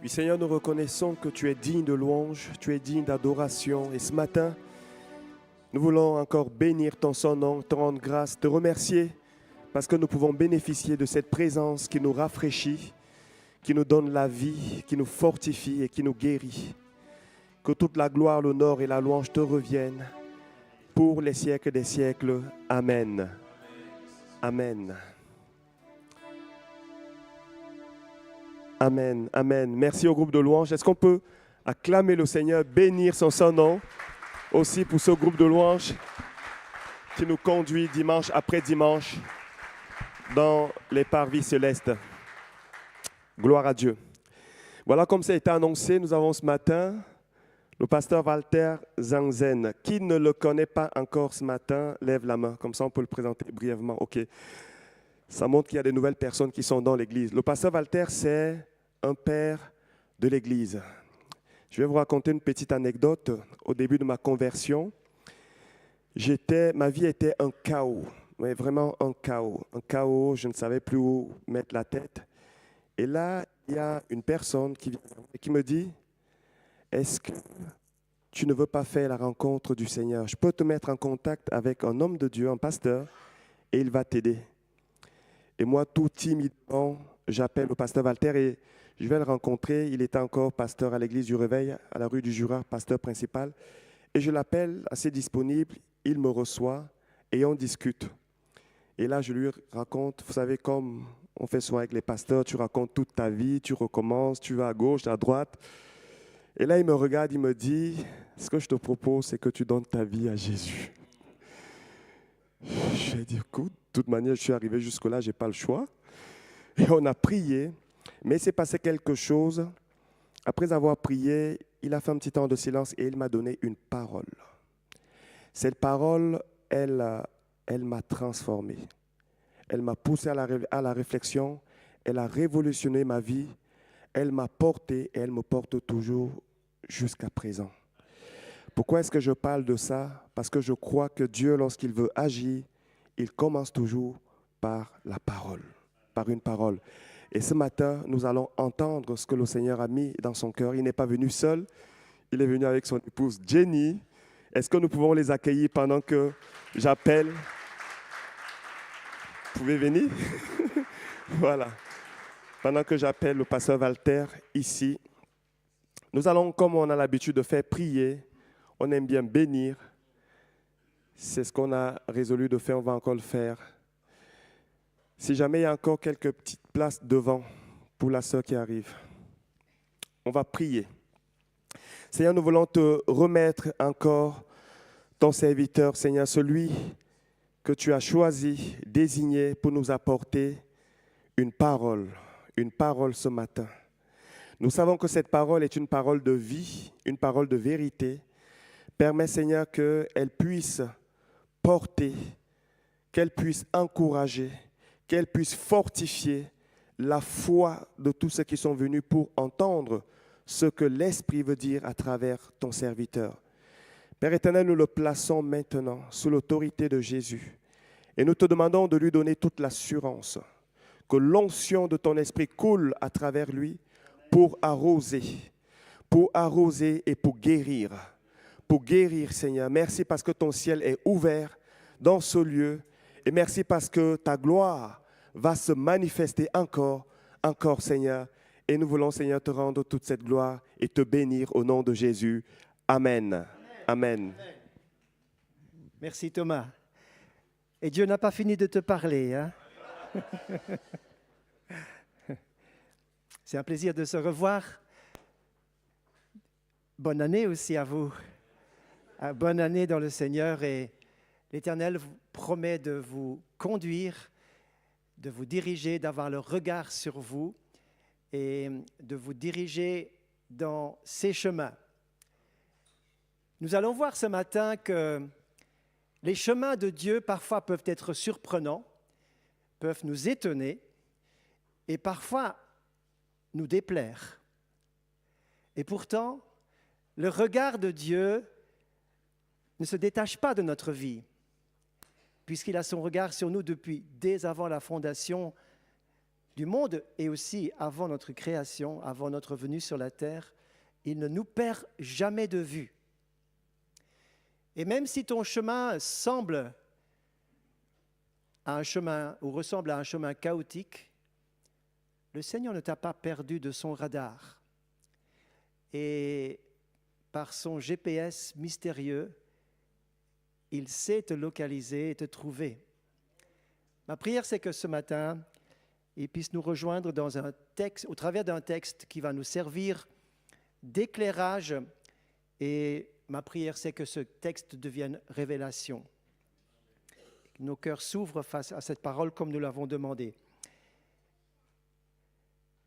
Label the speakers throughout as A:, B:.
A: Oui, Seigneur, nous reconnaissons que tu es digne de louange, tu es digne d'adoration. Et ce matin, nous voulons encore bénir ton Saint-Nom, te rendre grâce, te remercier parce que nous pouvons bénéficier de cette présence qui nous rafraîchit, qui nous donne la vie, qui nous fortifie et qui nous guérit. Que toute la gloire, l'honneur et la louange te reviennent pour les siècles des siècles. Amen. Amen. Amen. Amen. Merci au groupe de louanges. Est-ce qu'on peut acclamer le Seigneur, bénir son Saint-Nom aussi pour ce groupe de louanges qui nous conduit dimanche après dimanche dans les parvis célestes. Gloire à Dieu. Voilà, comme ça a été annoncé, nous avons ce matin le pasteur Walter Zangzen. Qui ne le connaît pas encore ce matin, lève la main. Comme ça, on peut le présenter brièvement. OK. Ça montre qu'il y a de nouvelles personnes qui sont dans l'Église. Le pasteur Walter, c'est un père de l'Église. Je vais vous raconter une petite anecdote. Au début de ma conversion, ma vie était un chaos. Mais vraiment un chaos. Un chaos, je ne savais plus où mettre la tête. Et là, il y a une personne qui me dit, est-ce que tu ne veux pas faire la rencontre du Seigneur? Je peux te mettre en contact avec un homme de Dieu, un pasteur, et il va t'aider. Et moi, tout timidement, j'appelle le pasteur Walter et je vais le rencontrer. Il était encore pasteur à l'église du Réveil, à la rue du Jura, pasteur principal. Et je l'appelle, assez disponible, il me reçoit et on discute. Et là, je lui raconte, vous savez, comme on fait souvent avec les pasteurs, tu racontes toute ta vie, tu recommences, tu vas à gauche, à droite. Et là, il me regarde, il me dit, ce que je te propose, c'est que tu donnes ta vie à Jésus. Je lui ai dit, écoute, de toute manière, je suis arrivé jusque-là, je n'ai pas le choix. Et on a prié, mais il s'est passé quelque chose. Après avoir prié, il a fait un petit temps de silence et il m'a donné une parole. Cette parole, elle m'a transformé. Elle m'a poussé à la réflexion. Elle a révolutionné ma vie. Elle m'a porté et elle me porte toujours jusqu'à présent. Pourquoi est-ce que je parle de ça? Parce que je crois que Dieu, lorsqu'il veut agir, il commence toujours par la parole, par une parole. Et ce matin, nous allons entendre ce que le Seigneur a mis dans son cœur. Il n'est pas venu seul, il est venu avec son épouse Jenny. Est-ce que nous pouvons les accueillir pendant que j'appelle? Vous pouvez venir? Voilà. Pendant que j'appelle le pasteur Walter ici, nous allons, comme on a l'habitude de faire, prier. On aime bien bénir. C'est ce qu'on a résolu de faire, on va encore le faire. Si jamais il y a encore quelques petites places devant pour la sœur qui arrive, on va prier. Seigneur, nous voulons te remettre encore ton serviteur, Seigneur, celui que tu as choisi, désigné pour nous apporter une parole ce matin. Nous savons que cette parole est une parole de vie, une parole de vérité. Permets, Seigneur, qu'elle puisse porter, qu'elle puisse encourager, qu'elle puisse fortifier la foi de tous ceux qui sont venus pour entendre ce que l'Esprit veut dire à travers ton serviteur. Père éternel, nous le plaçons maintenant sous l'autorité de Jésus et nous te demandons de lui donner toute l'assurance que l'onction de ton Esprit coule à travers lui pour arroser et pour guérir. Pour guérir, Seigneur. Merci parce que ton ciel est ouvert dans ce lieu. Et merci parce que ta gloire va se manifester encore, Seigneur. Et nous voulons, Seigneur, te rendre toute cette gloire et te bénir au nom de Jésus. Amen. Amen.
B: Merci Thomas. Et Dieu n'a pas fini de te parler, hein? C'est un plaisir de se revoir. Bonne année aussi à vous. Bonne année dans le Seigneur et l'Éternel vous promet de vous conduire, de vous diriger, d'avoir le regard sur vous et de vous diriger dans ses chemins. Nous allons voir ce matin que les chemins de Dieu parfois peuvent être surprenants, peuvent nous étonner et parfois nous déplaire. Et pourtant, le regard de Dieu ne se détache pas de notre vie, puisqu'il a son regard sur nous depuis dès avant la fondation du monde et aussi avant notre création, avant notre venue sur la terre, il ne nous perd jamais de vue. Et même si ton chemin semble à un chemin ou ressemble à un chemin chaotique, le Seigneur ne t'a pas perdu de son radar. Et par son GPS mystérieux, il sait te localiser et te trouver. Ma prière, c'est que ce matin, il puisse nous rejoindre dans un texte, au travers d'un texte qui va nous servir d'éclairage. Et ma prière, c'est que ce texte devienne révélation. Que nos cœurs s'ouvrent face à cette parole comme nous l'avons demandé.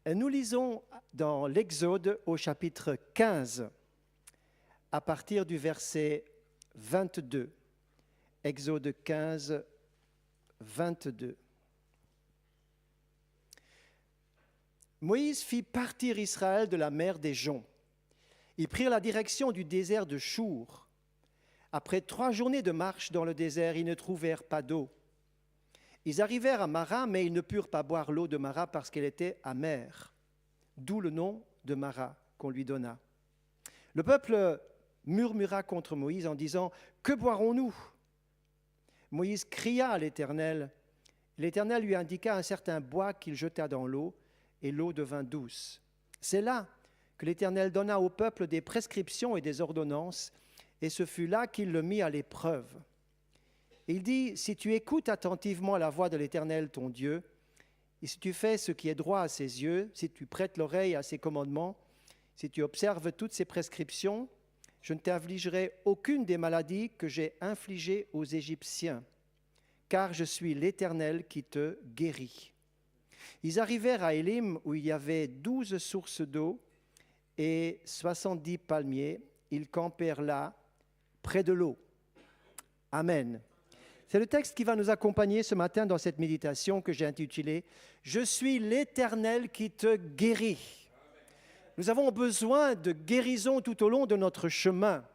B: Et nous lisons dans l'Exode au chapitre 15, à partir du verset 22. Exode 15, 22. Moïse fit partir Israël de la mer des Joncs. Ils prirent la direction du désert de Chour. Après 3 journées de marche dans le désert, ils ne trouvèrent pas d'eau. Ils arrivèrent à Mara, mais ils ne purent pas boire l'eau de Mara parce qu'elle était amère. D'où le nom de Mara qu'on lui donna. Le peuple murmura contre Moïse en disant « Que boirons-nous » Moïse cria à l'Éternel. L'Éternel lui indiqua un certain bois qu'il jeta dans l'eau, et l'eau devint douce. C'est là que l'Éternel donna au peuple des prescriptions et des ordonnances, et ce fut là qu'il le mit à l'épreuve. Il dit, si tu écoutes attentivement la voix de l'Éternel ton Dieu, et si tu fais ce qui est droit à ses yeux, si tu prêtes l'oreille à ses commandements, si tu observes toutes ses prescriptions, je ne t'infligerai aucune des maladies que j'ai infligées aux Égyptiens, car je suis l'Éternel qui te guérit. Ils arrivèrent à Élim où il y avait 12 sources d'eau et 70 palmiers. Ils campèrent là, près de l'eau. Amen. C'est le texte qui va nous accompagner ce matin dans cette méditation que j'ai intitulée « Je suis l'Éternel qui te guérit ». Nous avons besoin de guérison tout au long de notre chemin.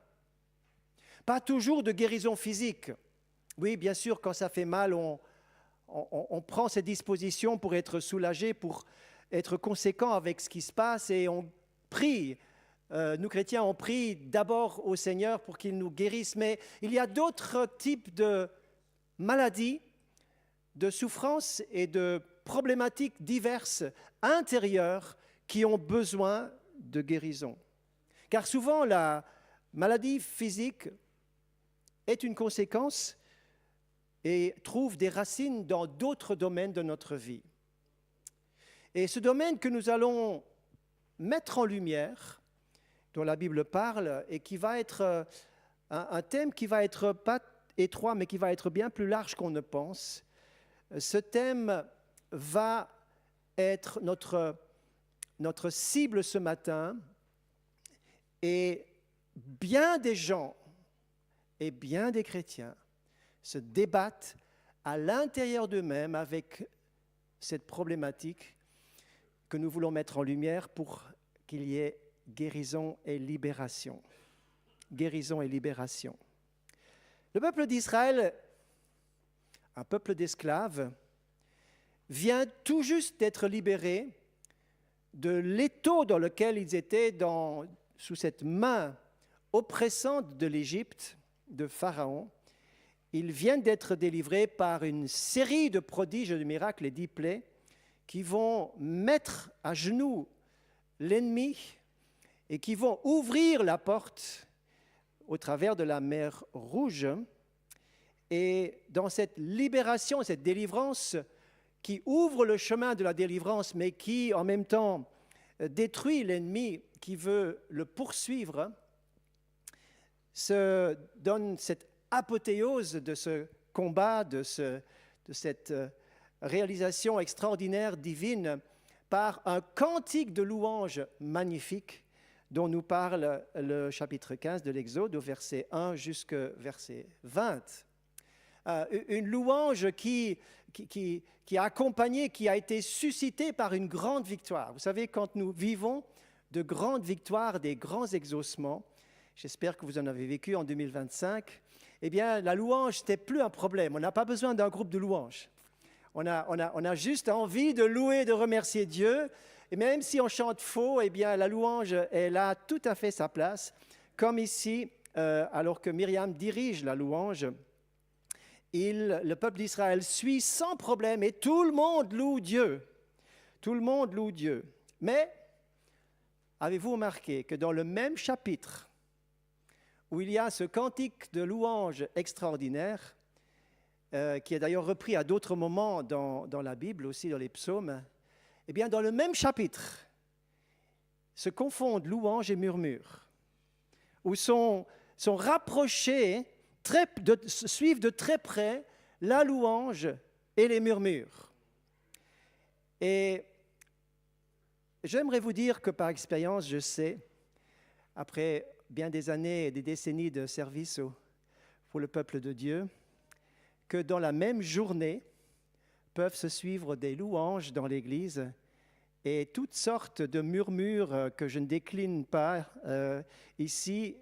B: Pas toujours de guérison physique. Oui, bien sûr, quand ça fait mal, on prend ses dispositions pour être soulagé, pour être conséquent avec ce qui se passe et on prie. Nous chrétiens, on prie d'abord au Seigneur pour qu'il nous guérisse, mais il y a d'autres types de maladies, de souffrances et de problématiques diverses intérieures qui ont besoin de guérison. Car souvent, la maladie physique est une conséquence et trouve des racines dans d'autres domaines de notre vie. Et ce domaine que nous allons mettre en lumière, dont la Bible parle, et qui va être un thème qui va être pas étroit, mais qui va être bien plus large qu'on ne pense. Ce thème va être notre cible ce matin, et bien des gens et bien des chrétiens se débattent à l'intérieur d'eux-mêmes avec cette problématique que nous voulons mettre en lumière pour qu'il y ait guérison et libération. Guérison et libération. Le peuple d'Israël, un peuple d'esclaves, vient tout juste d'être libéré de l'étau dans lequel ils étaient sous cette main oppressante de l'Égypte, de Pharaon. Ils viennent d'être délivrés par une série de prodiges et de miracles et 10 plaies qui vont mettre à genoux l'ennemi et qui vont ouvrir la porte au travers de la mer Rouge. Et dans cette libération, cette délivrance qui ouvre le chemin de la délivrance, mais qui en même temps détruit l'ennemi qui veut le poursuivre, se donne cette apothéose de ce combat, de cette réalisation extraordinaire, divine, par un cantique de louange magnifique dont nous parle le chapitre 15 de l'Exode, au verset 1 jusqu'au verset 20. Une louange qui a accompagné, qui a été suscitée par une grande victoire. Vous savez, quand nous vivons de grandes victoires, des grands exaucements, j'espère que vous en avez vécu en 2025, eh bien, la louange, ce n'était plus un problème. On n'a pas besoin d'un groupe de louanges. on a juste envie de louer, de remercier Dieu. Et même si on chante faux, eh bien, la louange, elle a tout à fait sa place. Comme ici, alors que Myriam dirige la louange, le peuple d'Israël suit sans problème et tout le monde loue Dieu. Tout le monde loue Dieu. Mais avez-vous remarqué que dans le même chapitre où il y a ce cantique de louange extraordinaire, qui est d'ailleurs repris à d'autres moments dans la Bible, aussi dans les psaumes, eh bien dans le même chapitre se confondent louange et murmure, où sont rapprochés, suivent de très près la louange et les murmures. Et j'aimerais vous dire que par expérience, je sais, après bien des années et des décennies de service pour le peuple de Dieu, que dans la même journée peuvent se suivre des louanges dans l'Église et toutes sortes de murmures que je ne décline pas ici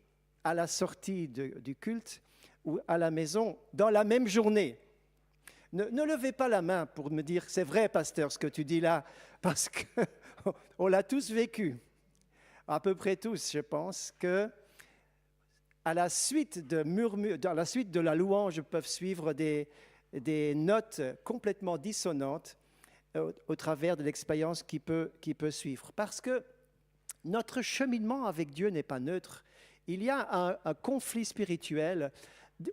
B: à la sortie du culte ou à la maison dans la même journée. Ne levez pas la main pour me dire « c'est vrai, pasteur, ce que tu dis là », parce qu'on l'a tous vécu, à peu près tous, je pense, que à la suite de la louange peuvent suivre des notes complètement dissonantes au travers de l'expérience qui peut suivre. Parce que notre cheminement avec Dieu n'est pas neutre. Il y a un conflit spirituel.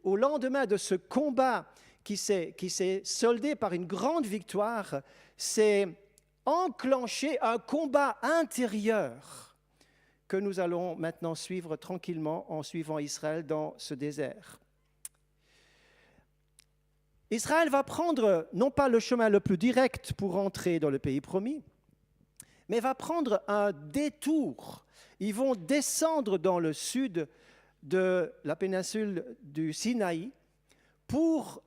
B: Au lendemain de ce combat qui s'est soldé par une grande victoire, c'est enclenché un combat intérieur que nous allons maintenant suivre tranquillement en suivant Israël dans ce désert. Israël va prendre non pas le chemin le plus direct pour entrer dans le pays promis, mais va prendre un détour. Ils vont descendre dans le sud de la péninsule du Sinaï pour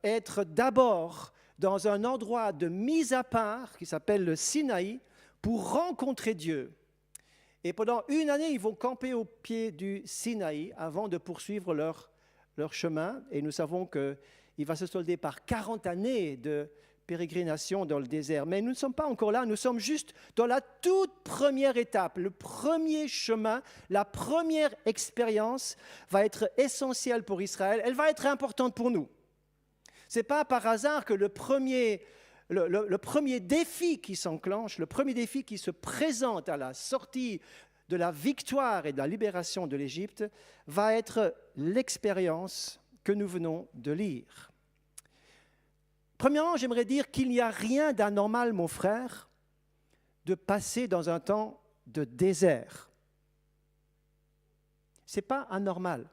B: être d'abord dans un endroit de mise à part qui s'appelle le Sinaï pour rencontrer Dieu. Et pendant une année, ils vont camper au pied du Sinaï avant de poursuivre leur chemin. Et nous savons qu'il va se solder par 40 années de pérégrination dans le désert. Mais nous ne sommes pas encore là, nous sommes juste dans la toute première étape. Le premier chemin, la première expérience va être essentielle pour Israël. Elle va être importante pour nous. Ce n'est pas par hasard que le premier défi qui s'enclenche, le premier défi qui se présente à la sortie de la victoire et de la libération de l'Égypte va être l'expérience que nous venons de lire. Premièrement, j'aimerais dire qu'il n'y a rien d'anormal, mon frère, de passer dans un temps de désert. Ce n'est pas anormal.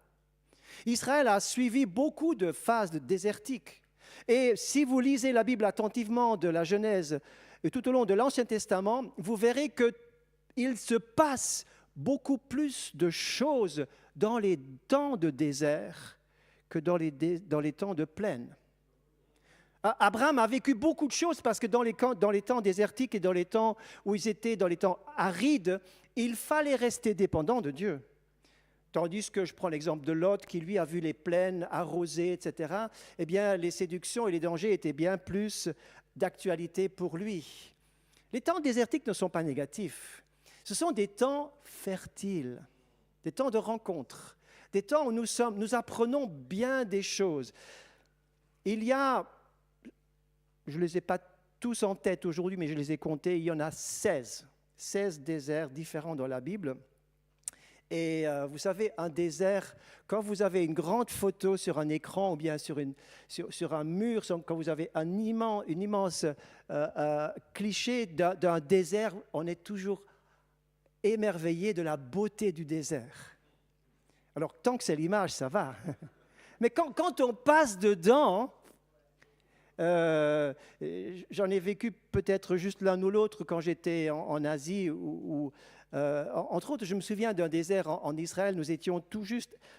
B: Israël a suivi beaucoup de phases désertiques. Et si vous lisez la Bible attentivement de la Genèse et tout au long de l'Ancien Testament, vous verrez qu'il se passe beaucoup plus de choses dans les temps de désert que dans les temps de plaine. Abraham a vécu beaucoup de choses parce que dans les temps désertiques et dans les temps où ils étaient dans les temps arides, il fallait rester dépendant de Dieu. Tandis que je prends l'exemple de Lot qui lui a vu les plaines arrosées, etc. Eh bien, les séductions et les dangers étaient bien plus d'actualité pour lui. Les temps désertiques ne sont pas négatifs. Ce sont des temps fertiles, des temps de rencontre, des temps où nous apprenons bien des choses. Il y a, je ne les ai pas tous en tête aujourd'hui, mais je les ai comptés, il y en a 16 déserts différents dans la Bible. Et vous savez, un désert, quand vous avez une grande photo sur un écran ou bien sur un mur, quand vous avez une immense cliché d'un désert, on est toujours émerveillé de la beauté du désert. Alors, tant que c'est l'image, ça va. Mais quand on passe dedans, j'en ai vécu peut-être juste l'un ou l'autre quand j'étais en Asie entre autres, je me souviens d'un désert en Israël, nous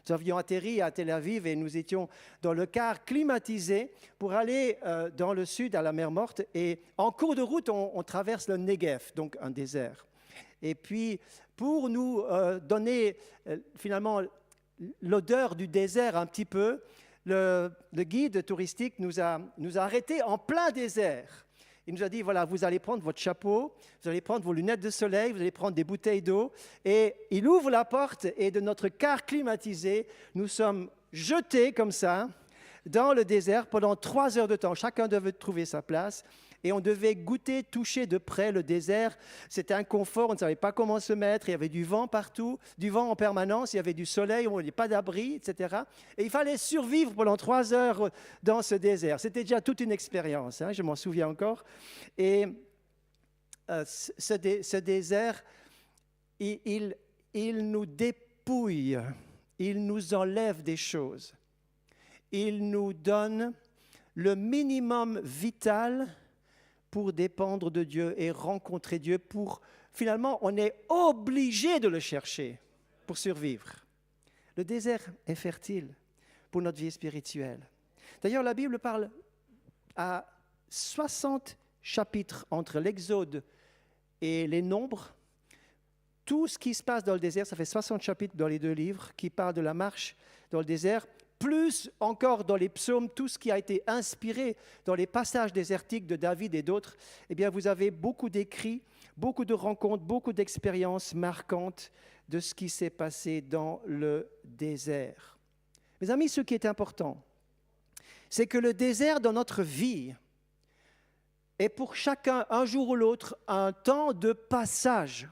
B: avions atterri à Tel Aviv et nous étions dans le car climatisé pour aller dans le sud à la mer Morte et en cours de route, on traverse le Negev, donc un désert. Et puis, pour nous donner finalement l'odeur du désert un petit peu, le guide touristique nous a arrêtés en plein désert. Il nous a dit, voilà, vous allez prendre votre chapeau, vous allez prendre vos lunettes de soleil, vous allez prendre des bouteilles d'eau. Et il ouvre la porte et de notre car climatisé, nous sommes jetés comme ça dans le désert pendant 3 heures de temps. Chacun devait trouver sa place. Et on devait goûter, toucher de près le désert. C'était un confort, on ne savait pas comment se mettre. Il y avait du vent partout, du vent en permanence. Il y avait du soleil, il n'y avait pas d'abri, etc. Et il fallait survivre pendant 3 heures dans ce désert. C'était déjà toute une expérience, hein, je m'en souviens encore. Et ce désert, il nous dépouille, il nous enlève des choses. Il nous donne le minimum vital pour dépendre de Dieu et rencontrer Dieu. Finalement, on est obligé de le chercher pour survivre. Le désert est fertile pour notre vie spirituelle. D'ailleurs, la Bible parle à 60 chapitres entre l'Exode et les Nombres. Tout ce qui se passe dans le désert, ça fait 60 chapitres dans les 2 livres qui parlent de la marche dans le désert. Plus encore dans les psaumes, tout ce qui a été inspiré dans les passages désertiques de David et d'autres, eh bien vous avez beaucoup d'écrits, beaucoup de rencontres, beaucoup d'expériences marquantes de ce qui s'est passé dans le désert. Mes amis, ce qui est important, c'est que le désert dans notre vie est pour chacun, un jour ou l'autre, un temps de passage.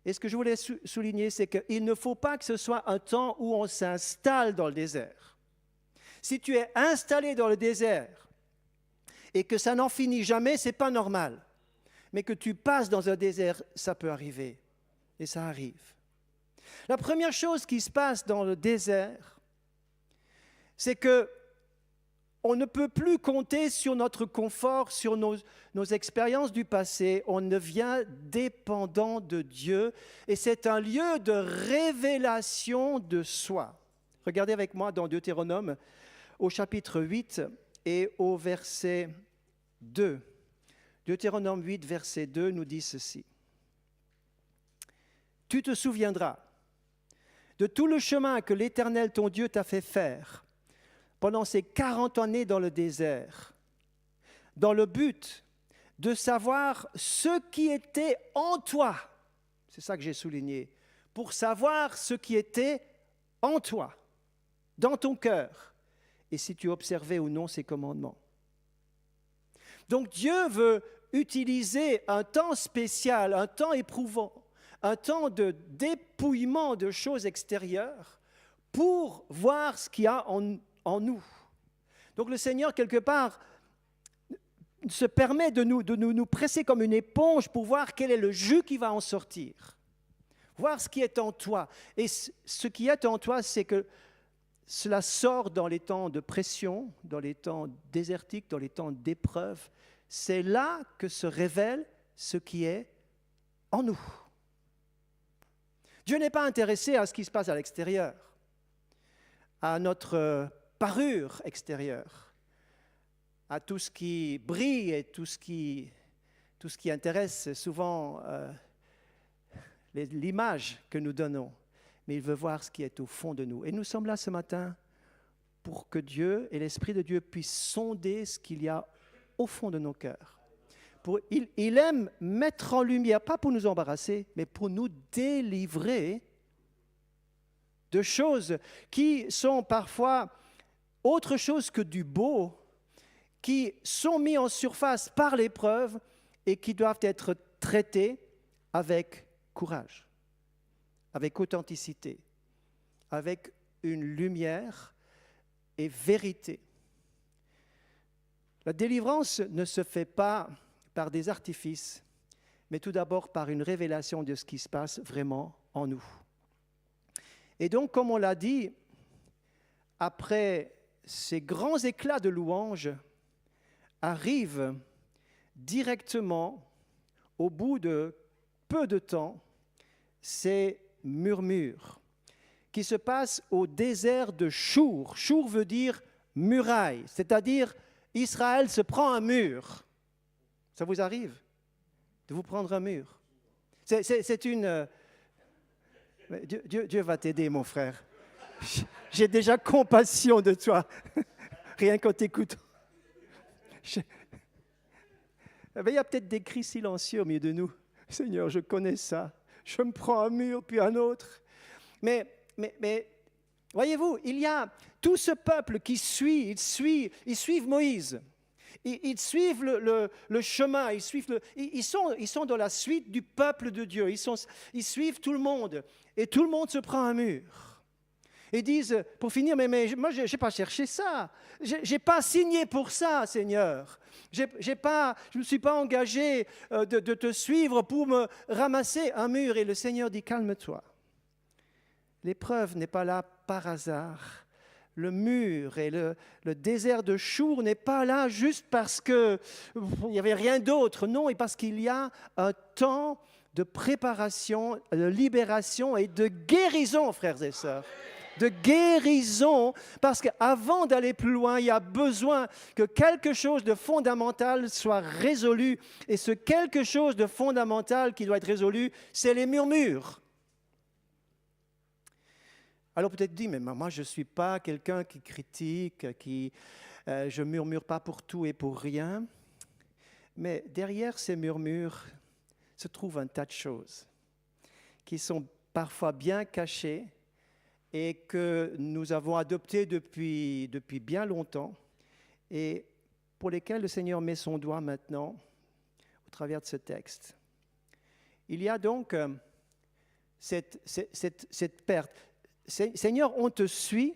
B: Et ce que je voulais souligner, c'est qu'il ne faut pas que ce soit un temps où on s'installe dans le désert. Si tu es installé dans le désert et que ça n'en finit jamais, ce n'est pas normal. Mais que tu passes dans un désert, ça peut arriver. Et ça arrive. La première chose qui se passe dans le désert, c'est que on ne peut plus compter sur notre confort, sur nos expériences du passé. On devient dépendant de Dieu et c'est un lieu de révélation de soi. Regardez avec moi dans Deutéronome au chapitre 8 et au verset 2. Deutéronome 8, verset 2 nous dit ceci. « Tu te souviendras de tout le chemin que l'Éternel ton Dieu t'a fait faire pendant ces 40 années dans le désert, dans le but de savoir ce qui était en toi. » C'est ça que j'ai souligné. Pour savoir ce qui était en toi, dans ton cœur, et si tu observais ou non ses commandements. Donc Dieu veut utiliser un temps spécial, un temps éprouvant, un temps de dépouillement de choses extérieures pour voir ce qu'il y a en nous. Donc le Seigneur, quelque part, se permet de nous presser comme une éponge pour voir quel est le jus qui va en sortir. Voir ce qui est en toi. Et ce qui est en toi, c'est que cela sort dans les temps de pression, dans les temps désertiques, dans les temps d'épreuve. C'est là que se révèle ce qui est en nous. Dieu n'est pas intéressé à ce qui se passe à l'extérieur, à notre parure extérieure, à tout ce qui brille et tout ce qui intéresse souvent l'image que nous donnons. Mais il veut voir ce qui est au fond de nous. Et nous sommes là ce matin pour que Dieu et l'Esprit de Dieu puissent sonder ce qu'il y a au fond de nos cœurs. Il aime mettre en lumière, pas pour nous embarrasser, mais pour nous délivrer de choses qui sont parfois autre chose que du beau, qui sont mis en surface par l'épreuve et qui doivent être traités avec courage, avec authenticité, avec une lumière et vérité. La délivrance ne se fait pas par des artifices, mais tout d'abord par une révélation de ce qui se passe vraiment en nous. Et donc, comme on l'a dit, après ces grands éclats de louange, arrivent directement, au bout de peu de temps, ces murmures qui se passent au désert de Chour. Chour veut dire muraille, c'est-à-dire Israël se prend un mur. Ça vous arrive de vous prendre un mur? C'est une... Dieu va t'aider, mon frère. J'ai déjà compassion de toi, rien qu'en t'écoutant. Il y a peut-être des cris silencieux au milieu de nous. Seigneur, je connais ça. Je me prends un mur, puis un autre. Mais voyez-vous, il y a tout ce peuple qui suit, ils suivent Moïse. Ils suivent le chemin, ils sont dans la suite du peuple de Dieu. Ils suivent tout le monde. Et tout le monde se prend un mur. Ils disent, pour finir, mais moi, je n'ai pas cherché ça. Je n'ai pas signé pour ça, Seigneur. Je ne me suis pas engagé de te suivre pour me ramasser un mur. Et le Seigneur dit, calme-toi. L'épreuve n'est pas là par hasard. Le mur et le désert de Chour n'est pas là juste parce qu'il n'y avait rien d'autre. Non, et parce qu'il y a un temps de préparation, de libération et de guérison, frères et sœurs. De guérison, parce qu'avant d'aller plus loin, il y a besoin que quelque chose de fondamental soit résolu. Et ce quelque chose de fondamental qui doit être résolu, c'est les murmures. Alors peut-être dit, mais moi je ne suis pas quelqu'un qui critique, je ne murmure pas pour tout et pour rien. Mais derrière ces murmures se trouve un tas de choses qui sont parfois bien cachées et que nous avons adoptées depuis bien longtemps et pour lesquelles le Seigneur met son doigt maintenant au travers de ce texte. Il y a donc cette perte. Seigneur, on te suit,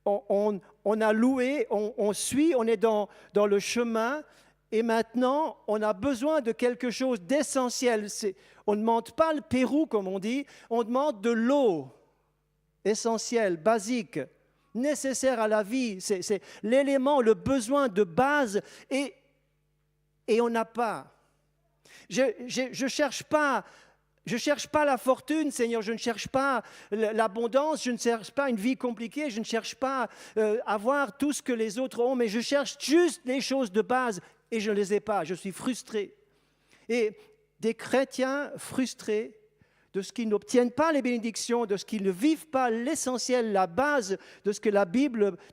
B: on a loué, on suit, on est dans le chemin et maintenant on a besoin de quelque chose d'essentiel. On ne demande pas le Pérou comme on dit, on demande de l'eau essentielle, basique, nécessaire à la vie. C'est l'élément, le besoin de base et on n'a pas. Je cherche pas la fortune, Seigneur, je ne cherche pas l'abondance, je ne cherche pas une vie compliquée, je ne cherche pas avoir tout ce que les autres ont, mais je cherche juste les choses de base et je ne les ai pas, je suis frustré. Et des chrétiens frustrés de ce qu'ils n'obtiennent pas les bénédictions, de ce qu'ils ne vivent pas l'essentiel, la base de ce que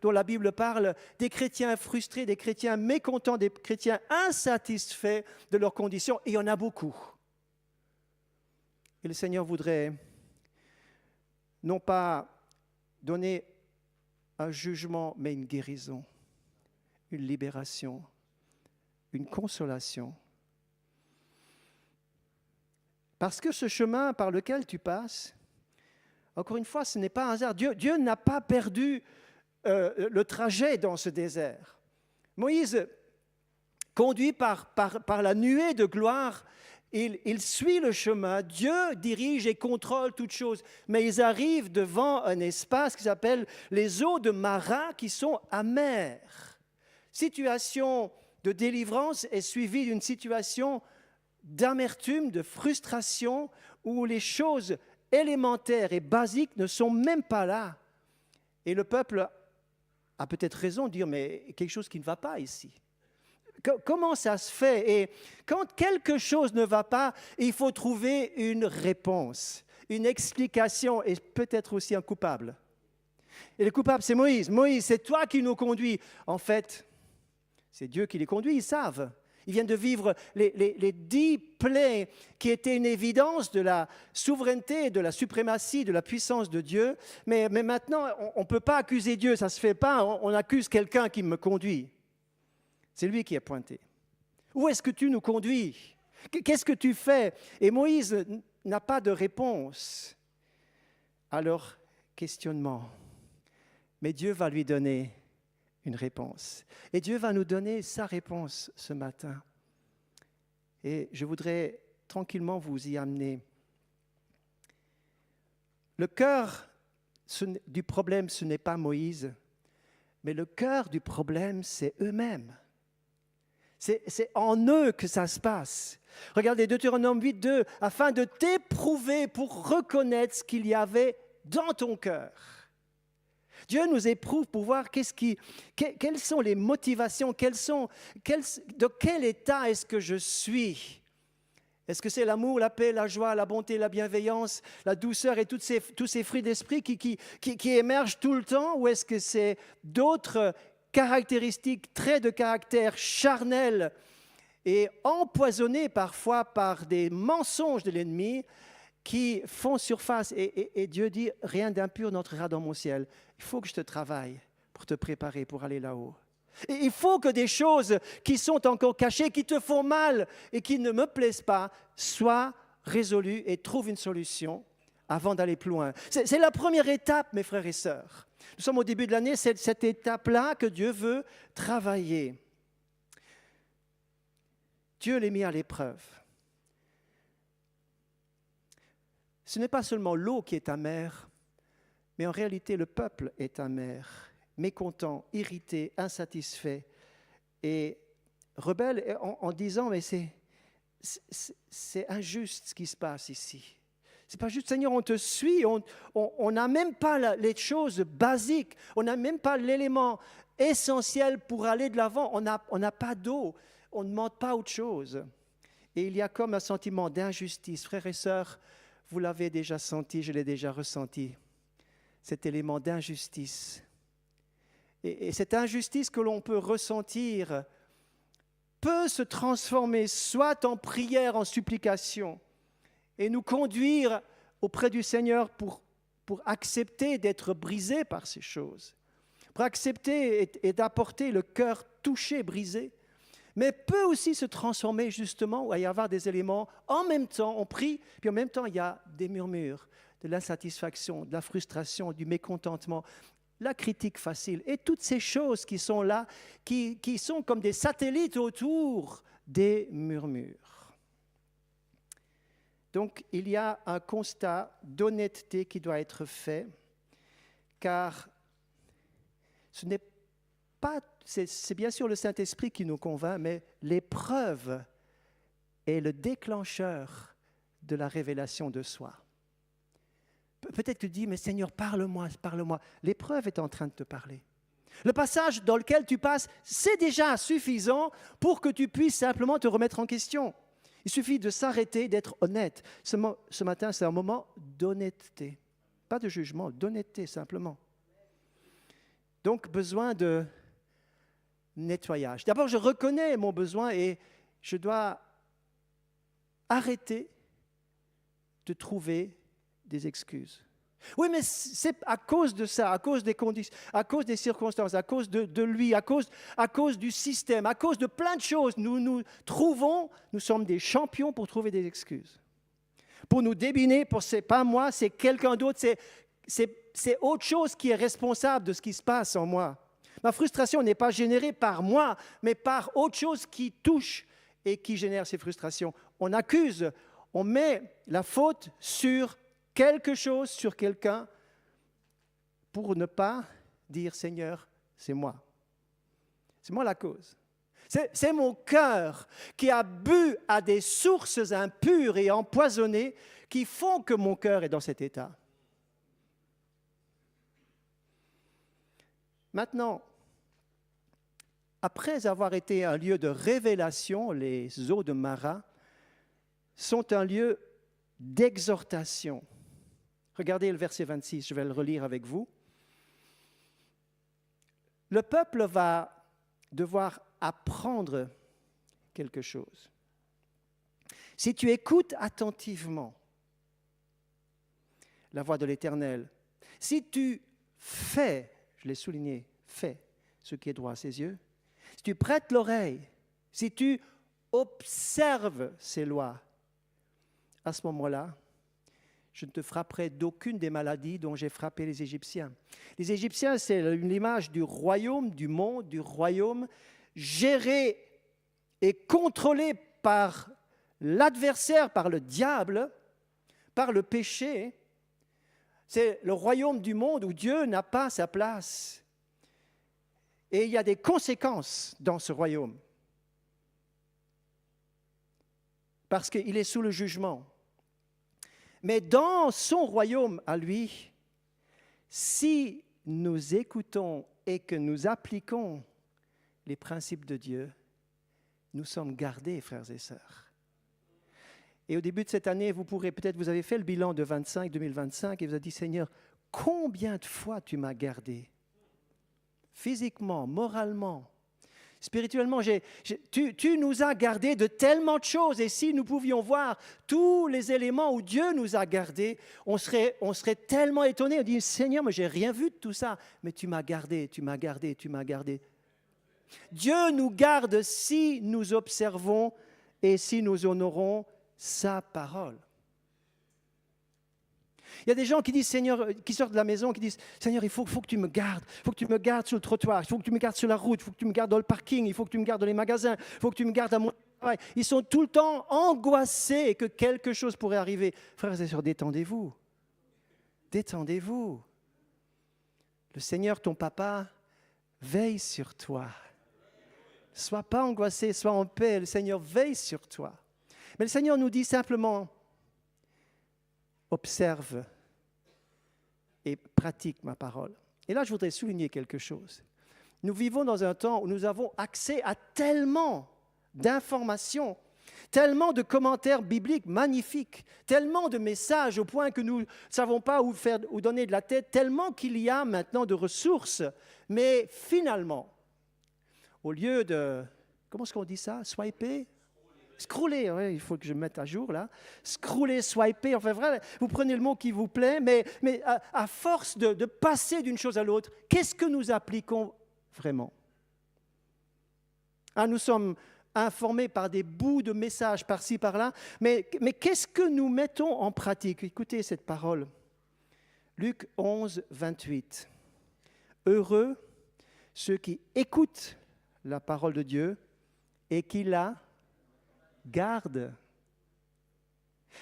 B: dont la Bible parle, des chrétiens frustrés, des chrétiens mécontents, des chrétiens insatisfaits de leurs conditions, et il y en a beaucoup. Et le Seigneur voudrait non pas donner un jugement, mais une guérison, une libération, une consolation. Parce que ce chemin par lequel tu passes, encore une fois, ce n'est pas un hasard. Dieu n'a pas perdu le trajet dans ce désert. Moïse, conduit par la nuée de gloire, il suit le chemin, Dieu dirige et contrôle toutes choses, mais ils arrivent devant un espace qui s'appelle les eaux de Mara qui sont amères. Situation de délivrance est suivie d'une situation d'amertume, de frustration, où les choses élémentaires et basiques ne sont même pas là. Et le peuple a peut-être raison de dire, mais quelque chose qui ne va pas ici. Comment ça se fait? Et quand quelque chose ne va pas, il faut trouver une réponse, une explication et peut-être aussi un coupable. Et le coupable, c'est Moïse. Moïse, c'est toi qui nous conduis. En fait, c'est Dieu qui les conduit, ils savent. Ils viennent de vivre les 10 plaies qui étaient une évidence de la souveraineté, de la suprématie, de la puissance de Dieu. Mais maintenant, on ne peut pas accuser Dieu, ça ne se fait pas. On accuse quelqu'un qui me conduit. C'est lui qui est pointé. Où est-ce que tu nous conduis? Qu'est-ce que tu fais? Et Moïse n'a pas de réponse à leur questionnement. Mais Dieu va lui donner une réponse. Et Dieu va nous donner sa réponse ce matin. Et je voudrais tranquillement vous y amener. Le cœur du problème, ce n'est pas Moïse, mais le cœur du problème, c'est eux-mêmes. C'est en eux que ça se passe. Regardez Deutéronome 8, 2, afin de t'éprouver pour reconnaître ce qu'il y avait dans ton cœur. Dieu nous éprouve pour voir quelles sont les motivations, de quel état est-ce que je suis. Est-ce que c'est l'amour, la paix, la joie, la bonté, la bienveillance, la douceur et tous ces fruits d'esprit qui émergent tout le temps? Ou est-ce que c'est d'autres caractéristiques, traits de caractère charnels et empoisonnés parfois par des mensonges de l'ennemi qui font surface? Et Dieu dit, rien d'impur n'entrera dans mon ciel. Il faut que je te travaille pour te préparer pour aller là-haut. Et il faut que des choses qui sont encore cachées, qui te font mal et qui ne me plaisent pas, soient résolues et trouvent une solution avant d'aller plus loin. C'est la première étape, mes frères et sœurs. Nous sommes au début de l'année, c'est cette étape-là que Dieu veut travailler. Dieu les met à l'épreuve. Ce n'est pas seulement l'eau qui est amère, mais en réalité le peuple est amer, mécontent, irrité, insatisfait et rebelle en disant « mais c'est injuste ce qui se passe ici ». C'est pas juste, Seigneur, on te suit, on n'a même pas les choses basiques, on n'a même pas l'élément essentiel pour aller de l'avant, on n'a pas d'eau, on ne demande pas autre chose. Et il y a comme un sentiment d'injustice. Frères et sœurs, vous l'avez déjà senti, je l'ai déjà ressenti, cet élément d'injustice. Et cette injustice que l'on peut ressentir peut se transformer soit en prière, en supplication, et nous conduire auprès du Seigneur pour accepter d'être brisé par ces choses, pour accepter et d'apporter le cœur touché, brisé, mais peut aussi se transformer justement, où il va y avoir des éléments, en même temps on prie, puis en même temps il y a des murmures, de l'insatisfaction, de la frustration, du mécontentement, la critique facile, et toutes ces choses qui sont là, qui sont comme des satellites autour des murmures. Donc, il y a un constat d'honnêteté qui doit être fait, car ce n'est pas, c'est bien sûr le Saint-Esprit qui nous convainc, mais l'épreuve est le déclencheur de la révélation de soi. Peut-être que tu dis, mais Seigneur, parle-moi, parle-moi. L'épreuve est en train de te parler. Le passage dans lequel tu passes, c'est déjà suffisant pour que tu puisses simplement te remettre en question. Il suffit de s'arrêter, d'être honnête. Ce matin, c'est un moment d'honnêteté. Pas de jugement, d'honnêteté simplement. Donc, besoin de nettoyage. D'abord, je reconnais mon besoin et je dois arrêter de trouver des excuses. Oui, mais c'est à cause de ça, à cause des conditions, à cause des circonstances, à cause de lui, à cause du système, à cause de plein de choses. Nous sommes des champions pour trouver des excuses. Pour nous débiner, c'est pas moi, c'est quelqu'un d'autre, c'est autre chose qui est responsable de ce qui se passe en moi. Ma frustration n'est pas générée par moi, mais par autre chose qui touche et qui génère ces frustrations. On accuse, on met la faute sur quelque chose, sur quelqu'un, pour ne pas dire « Seigneur, c'est moi. C'est moi la cause. C'est mon cœur qui a bu à des sources impures et empoisonnées qui font que mon cœur est dans cet état. » Maintenant, après avoir été un lieu de révélation, les eaux de Mara sont un lieu d'exhortation. Regardez le verset 26, je vais le relire avec vous. Le peuple va devoir apprendre quelque chose. Si tu écoutes attentivement la voix de l'Éternel, si tu fais, je l'ai souligné, fais ce qui est droit à ses yeux, si tu prêtes l'oreille, si tu observes ses lois, à ce moment-là, je ne te frapperai d'aucune des maladies dont j'ai frappé les Égyptiens. Les Égyptiens, c'est l'image du royaume, du monde, du royaume, géré et contrôlé par l'adversaire, par le diable, par le péché. C'est le royaume du monde où Dieu n'a pas sa place. Et il y a des conséquences dans ce royaume. Parce qu'il est sous le jugement. Mais dans son royaume à lui, si nous écoutons et que nous appliquons les principes de Dieu, nous sommes gardés, frères et sœurs. Et au début de cette année, vous avez fait le bilan de 2025 et vous avez dit, Seigneur, combien de fois tu m'as gardé? Physiquement, moralement, spirituellement, tu nous as gardés de tellement de choses. Et si nous pouvions voir tous les éléments où Dieu nous a gardés, on serait tellement étonnés. On dit, Seigneur, moi, je n'ai rien vu de tout ça. Mais tu m'as gardé, tu m'as gardé, tu m'as gardé. Dieu nous garde si nous observons et si nous honorons sa parole. Il y a des gens qui disent, Seigneur, qui sortent de la maison, qui disent, Seigneur, il faut que tu me gardes. Il faut que tu me gardes sur le trottoir. Il faut que tu me gardes sur la route. Il faut que tu me gardes dans le parking. Il faut que tu me gardes dans les magasins. Il faut que tu me gardes à mon travail. Ils sont tout le temps angoissés que quelque chose pourrait arriver. Frères et sœurs, détendez-vous. Détendez-vous. Le Seigneur, ton papa, veille sur toi. Sois pas angoissé, sois en paix. Le Seigneur veille sur toi. Mais le Seigneur nous dit simplement, observe et pratique ma parole. Et là, je voudrais souligner quelque chose. Nous vivons dans un temps où nous avons accès à tellement d'informations, tellement de commentaires bibliques magnifiques, tellement de messages au point que nous ne savons pas où donner de la tête, tellement qu'il y a maintenant de ressources. Mais finalement, au lieu de, comment est-ce qu'on dit ça, swiper? Scroller, ouais, il faut que je me mette à jour là. Scroller, swiper, enfin vrai, vous prenez le mot qui vous plaît, mais à force de passer d'une chose à l'autre, qu'est-ce que nous appliquons vraiment? Nous sommes informés par des bouts de messages par-ci, par-là, mais qu'est-ce que nous mettons en pratique? Écoutez cette parole. Luc 11, 28. Heureux ceux qui écoutent la parole de Dieu et qui la garde.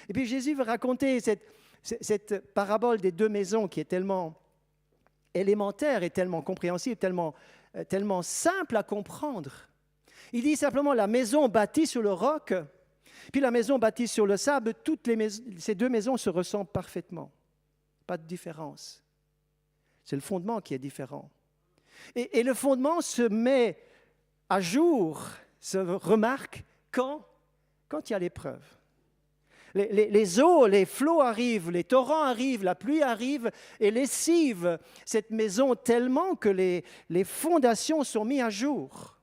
B: Et puis Jésus va raconter cette parabole des deux maisons qui est tellement élémentaire et tellement compréhensible, tellement simple à comprendre. Il dit simplement la maison bâtie sur le roc, puis la maison bâtie sur le sable, ces deux maisons se ressemblent parfaitement. Pas de différence. C'est le fondement qui est différent. Et le fondement se met à jour, se remarque quand il y a l'épreuve. Les eaux, les flots arrivent, les torrents arrivent, la pluie arrive et lessive cette maison tellement que les fondations sont mises à jour.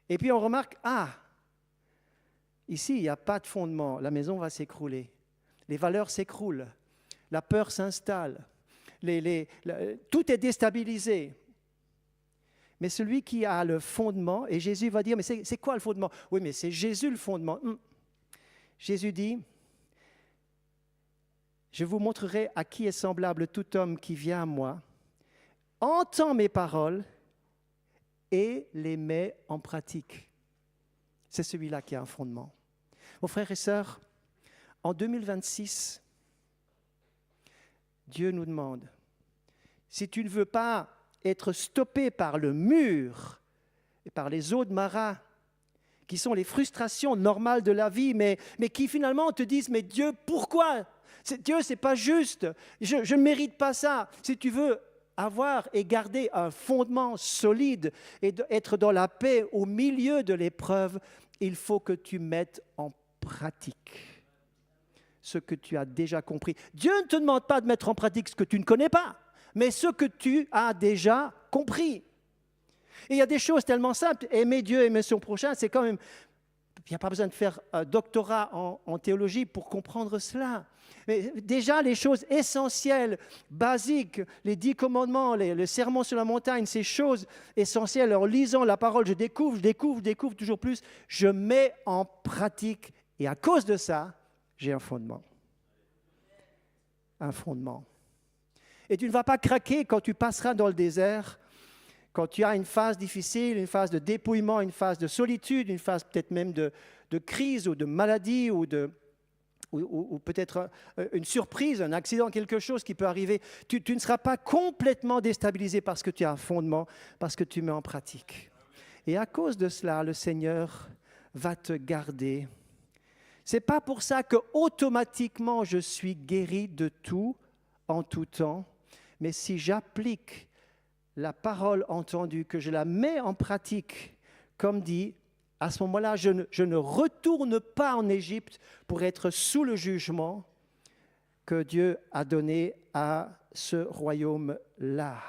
B: Et puis on remarque, ici il n'y a pas de fondement, la maison va s'écrouler. Les valeurs s'écroulent, la peur s'installe, tout est déstabilisé. Mais celui qui a le fondement, et Jésus va dire, mais c'est quoi le fondement? Oui, mais c'est Jésus le fondement. Jésus dit, je vous montrerai à qui est semblable tout homme qui vient à moi, entend mes paroles et les met en pratique. C'est celui-là qui a un fondement. Mes frères et sœurs, en 2026, Dieu nous demande, si tu ne veux pas être stoppé par le mur et par les eaux de Mara, qui sont les frustrations normales de la vie, mais qui finalement te disent, mais Dieu, pourquoi? Dieu, ce n'est pas juste, je ne mérite pas ça. Si tu veux avoir et garder un fondement solide et être dans la paix au milieu de l'épreuve, il faut que tu mettes en pratique ce que tu as déjà compris. Dieu ne te demande pas de mettre en pratique ce que tu ne connais pas, mais ce que tu as déjà compris. Et il y a des choses tellement simples. Aimer Dieu, aimer son prochain, c'est quand même... Il n'y a pas besoin de faire un doctorat en théologie pour comprendre cela. Mais déjà, les choses essentielles, basiques, les 10 commandements, le sermon sur la montagne, ces choses essentielles, en lisant la parole, je découvre toujours plus, je mets en pratique. Et à cause de ça, j'ai un fondement. Un fondement. Et tu ne vas pas craquer quand tu passeras dans le désert, quand tu as une phase difficile, une phase de dépouillement, une phase de solitude, une phase peut-être même de crise ou de maladie ou peut-être une surprise, un accident, quelque chose qui peut arriver. Tu ne seras pas complètement déstabilisé parce que tu as un fondement, parce que tu mets en pratique. Et à cause de cela, le Seigneur va te garder. Ce n'est pas pour ça que automatiquement je suis guéri de tout, en tout temps, mais si j'applique la parole entendue, que je la mets en pratique, comme dit, À ce moment-là, je ne retourne pas en Égypte pour être sous le jugement que Dieu a donné à ce royaume-là.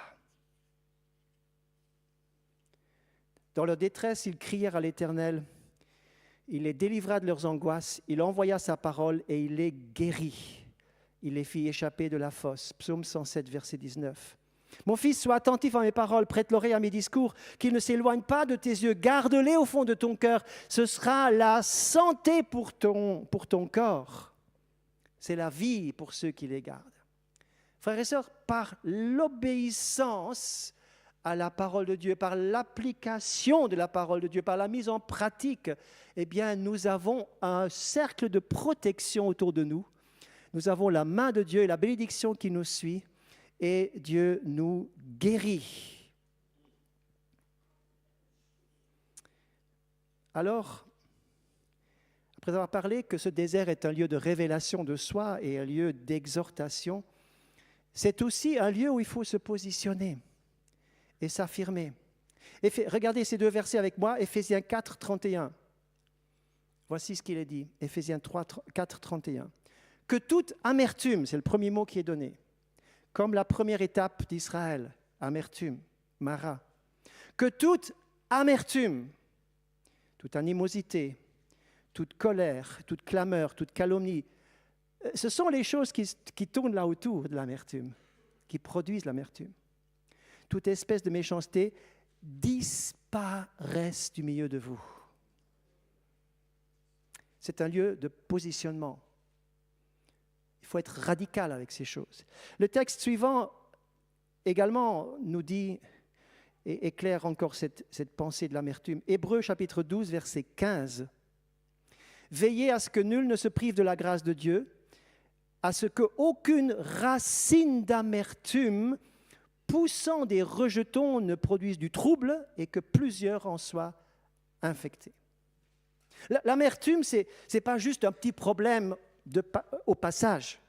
B: Dans leur détresse, ils crièrent à l'Éternel. Il les délivra de leurs angoisses, il envoya sa parole et il les guérit. Il les fit échapper de la fosse. Psaume 107, verset 19. Mon fils, sois attentif à mes paroles, prête l'oreille à mes discours, qu'ils ne s'éloignent pas de tes yeux, garde-les au fond de ton cœur. Ce sera la santé pour ton corps. C'est la vie pour ceux qui les gardent. Frères et sœurs, par l'obéissance à la parole de Dieu, par l'application de la parole de Dieu, par la mise en pratique, eh bien, nous avons un cercle de protection autour de nous. Nous avons la main de Dieu et la bénédiction qui nous suit, et Dieu nous guérit. Alors, après avoir parlé que ce désert est un lieu de révélation de soi et un lieu d'exhortation, c'est aussi un lieu où il faut se positionner et s'affirmer. Regardez ces deux versets avec moi, Éphésiens 4, 31. Voici ce qu'il est dit, Éphésiens 4, 31. Que toute amertume, c'est le premier mot qui est donné, comme la première étape d'Israël, amertume, Mara. Que toute amertume, toute animosité, toute colère, toute clameur, toute calomnie, ce sont les choses qui tournent là autour de l'amertume, qui produisent l'amertume. Toute espèce de méchanceté disparaisse du milieu de vous. C'est un lieu de positionnement. Il faut être radical avec ces choses. Le texte suivant également nous dit et éclaire encore cette pensée de l'amertume. Hébreux chapitre 12, verset 15. Veillez à ce que nul ne se prive de la grâce de Dieu, à ce qu'aucune racine d'amertume poussant des rejetons ne produise du trouble et que plusieurs en soient infectés. L'amertume, ce n'est pas juste un petit problème au passage.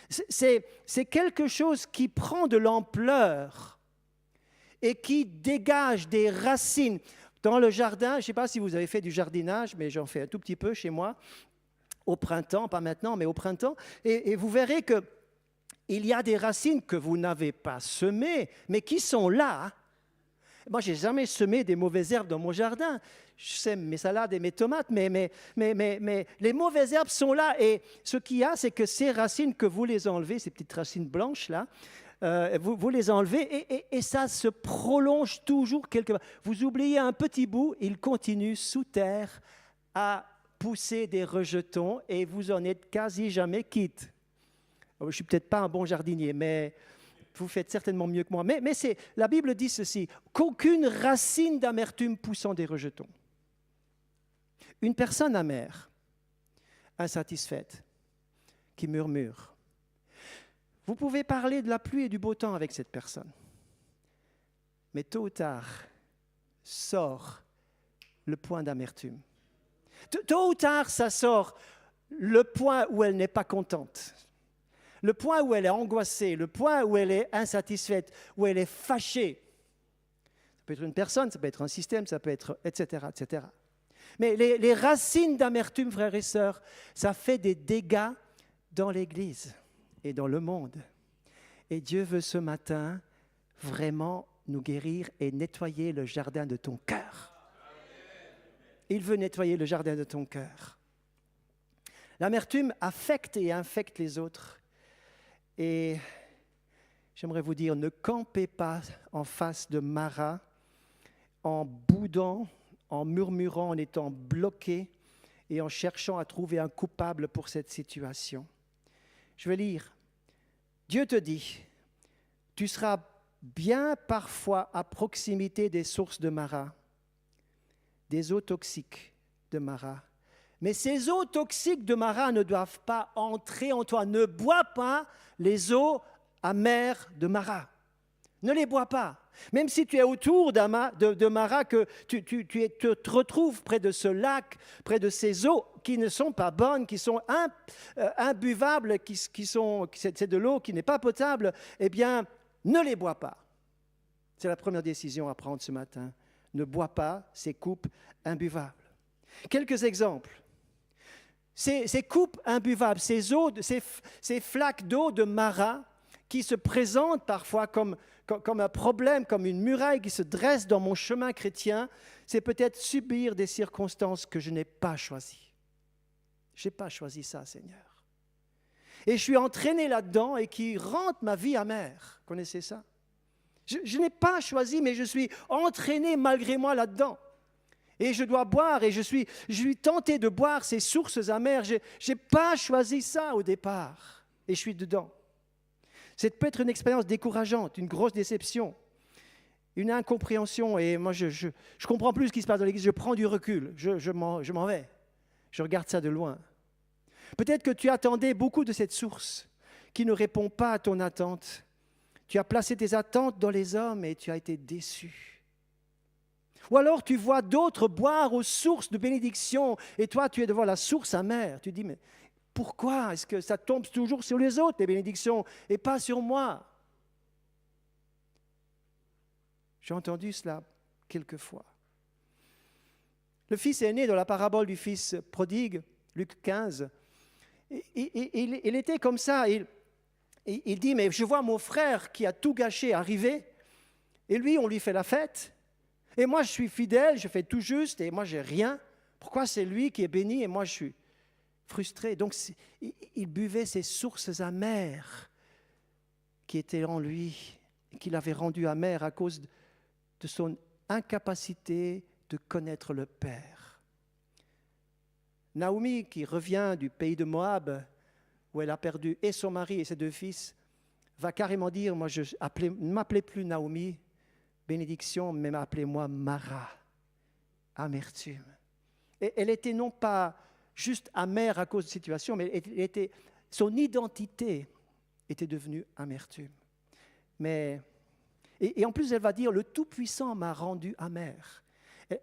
B: C'est quelque chose qui prend de l'ampleur et qui dégage des racines. Dans le jardin, je ne sais pas si vous avez fait du jardinage, mais j'en fais un tout petit peu chez moi, au printemps, pas maintenant, mais au printemps, et vous verrez qu'il y a des racines que vous n'avez pas semées, mais qui sont là. Moi, je n'ai jamais semé des mauvaises herbes dans mon jardin. Je sème mes salades et mes tomates, mais les mauvaises herbes sont là. Et ce qu'il y a, c'est que ces racines, que vous les enlevez, ces petites racines blanches là, vous les enlevez et ça se prolonge toujours quelque part. Vous oubliez un petit bout, il continue sous terre à pousser des rejetons et vous en êtes quasi jamais quitte. Je ne suis peut-être pas un bon jardinier, mais vous faites certainement mieux que moi. Mais la Bible dit ceci, qu'aucune racine d'amertume poussant des rejetons. Une personne amère, insatisfaite, qui murmure. Vous pouvez parler de la pluie et du beau temps avec cette personne. Mais tôt ou tard, sort le point d'amertume. Tôt ou tard, ça sort le point où elle n'est pas contente. Le point où elle est angoissée, le point où elle est insatisfaite, où elle est fâchée. Ça peut être une personne, ça peut être un système, ça peut être etc., etc. Mais les racines d'amertume, frères et sœurs, ça fait des dégâts dans l'Église et dans le monde. Et Dieu veut ce matin vraiment nous guérir et nettoyer le jardin de ton cœur. Il veut nettoyer le jardin de ton cœur. L'amertume affecte et infecte les autres. Et j'aimerais vous dire, ne campez pas en face de Mara, en boudant, en murmurant, en étant bloqué et en cherchant à trouver un coupable pour cette situation. Je vais lire. Dieu te dit, tu seras bien parfois à proximité des sources de Mara, des eaux toxiques de Mara. Mais ces eaux toxiques de Mara ne doivent pas entrer en toi. Ne bois pas les eaux amères de Mara. Ne les bois pas. Même si tu es autour de Mara, que tu te retrouves près de ce lac, près de ces eaux qui ne sont pas bonnes, qui sont imbuvables, c'est de l'eau qui n'est pas potable, eh bien, ne les bois pas. C'est la première décision à prendre ce matin. Ne bois pas ces coupes imbuvables. Quelques exemples. Ces coupes imbuvables, ces flaques d'eau de Mara qui se présentent parfois comme un problème, comme une muraille qui se dresse dans mon chemin chrétien, c'est peut-être subir des circonstances que je n'ai pas choisies. Je n'ai pas choisi ça, Seigneur. Et je suis entraîné là-dedans et qui rendent ma vie amère. Connaissez ça? Je n'ai pas choisi, mais je suis entraîné malgré moi là-dedans. Et je dois boire, et je suis tenté de boire ces sources amères. Je n'ai pas choisi ça au départ, et je suis dedans. C'est peut-être une expérience décourageante, une grosse déception, une incompréhension, et moi je ne comprends plus ce qui se passe dans l'Église, je prends du recul, je m'en vais, je regarde ça de loin. Peut-être que tu attendais beaucoup de cette source qui ne répond pas à ton attente. Tu as placé tes attentes dans les hommes et tu as été déçu. Ou alors tu vois d'autres boire aux sources de bénédiction et toi tu es devant la source amère. Tu dis mais pourquoi est-ce que ça tombe toujours sur les autres les bénédictions et pas sur moi? J'ai entendu cela quelquefois. Le fils aîné dans la parabole du fils prodigue, Luc 15, il était comme ça. Il dit mais je vois mon frère qui a tout gâché arriver et lui on lui fait la fête. Et moi, je suis fidèle, je fais tout juste, et moi, j'ai rien. Pourquoi c'est lui qui est béni et moi, je suis frustré? Donc, il buvait ces sources amères qui étaient en lui, qui l'avaient rendu amer à cause de son incapacité de connaître le Père. Naomi, qui revient du pays de Moab, où elle a perdu et son mari et ses 2 fils, va carrément dire, moi, ne m'appelez plus Naomi, bénédiction, mais appelez-moi Mara, amertume. Et elle était non pas juste amère à cause de la situation, mais son identité était devenue amertume. Et en plus, elle va dire, le Tout-Puissant m'a rendu amer.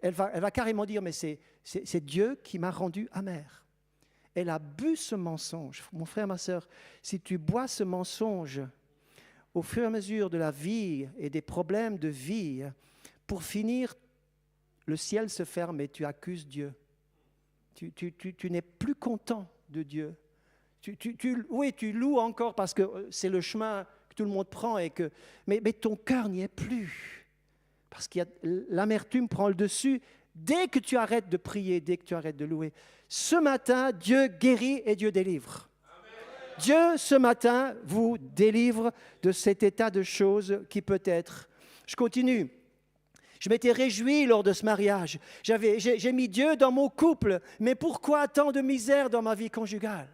B: Elle va carrément dire, mais c'est Dieu qui m'a rendu amer. Elle a bu ce mensonge. Mon frère, ma sœur, si tu bois ce mensonge, au fur et à mesure de la vie et des problèmes de vie, pour finir, le ciel se ferme et tu accuses Dieu. Tu n'es plus content de Dieu. Oui, tu loues encore parce que c'est le chemin que tout le monde prend, mais ton cœur n'y est plus. Parce que l'amertume prend le dessus dès que tu arrêtes de prier, dès que tu arrêtes de louer. Ce matin, Dieu guérit et Dieu délivre. Dieu, ce matin, vous délivre de cet état de choses qui peut être. Je continue. Je m'étais réjoui lors de ce mariage. J'ai mis Dieu dans mon couple. Mais pourquoi tant de misère dans ma vie conjugale?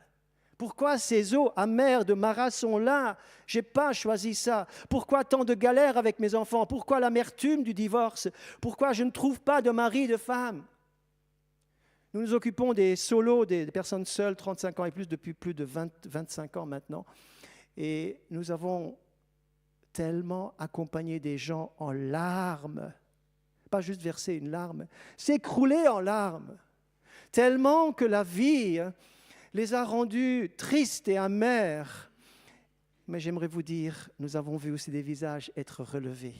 B: Pourquoi ces eaux amères de Mara sont là? Je n'ai pas choisi ça. Pourquoi tant de galères avec mes enfants? Pourquoi l'amertume du divorce? Pourquoi je ne trouve pas de mari, de femme? Nous nous occupons des solos, des personnes seules, 35 ans et plus, depuis plus de 25 ans maintenant. Et nous avons tellement accompagné des gens en larmes, pas juste verser une larme, s'écrouler en larmes, tellement que la vie les a rendus tristes et amers. Mais j'aimerais vous dire, nous avons vu aussi des visages être relevés,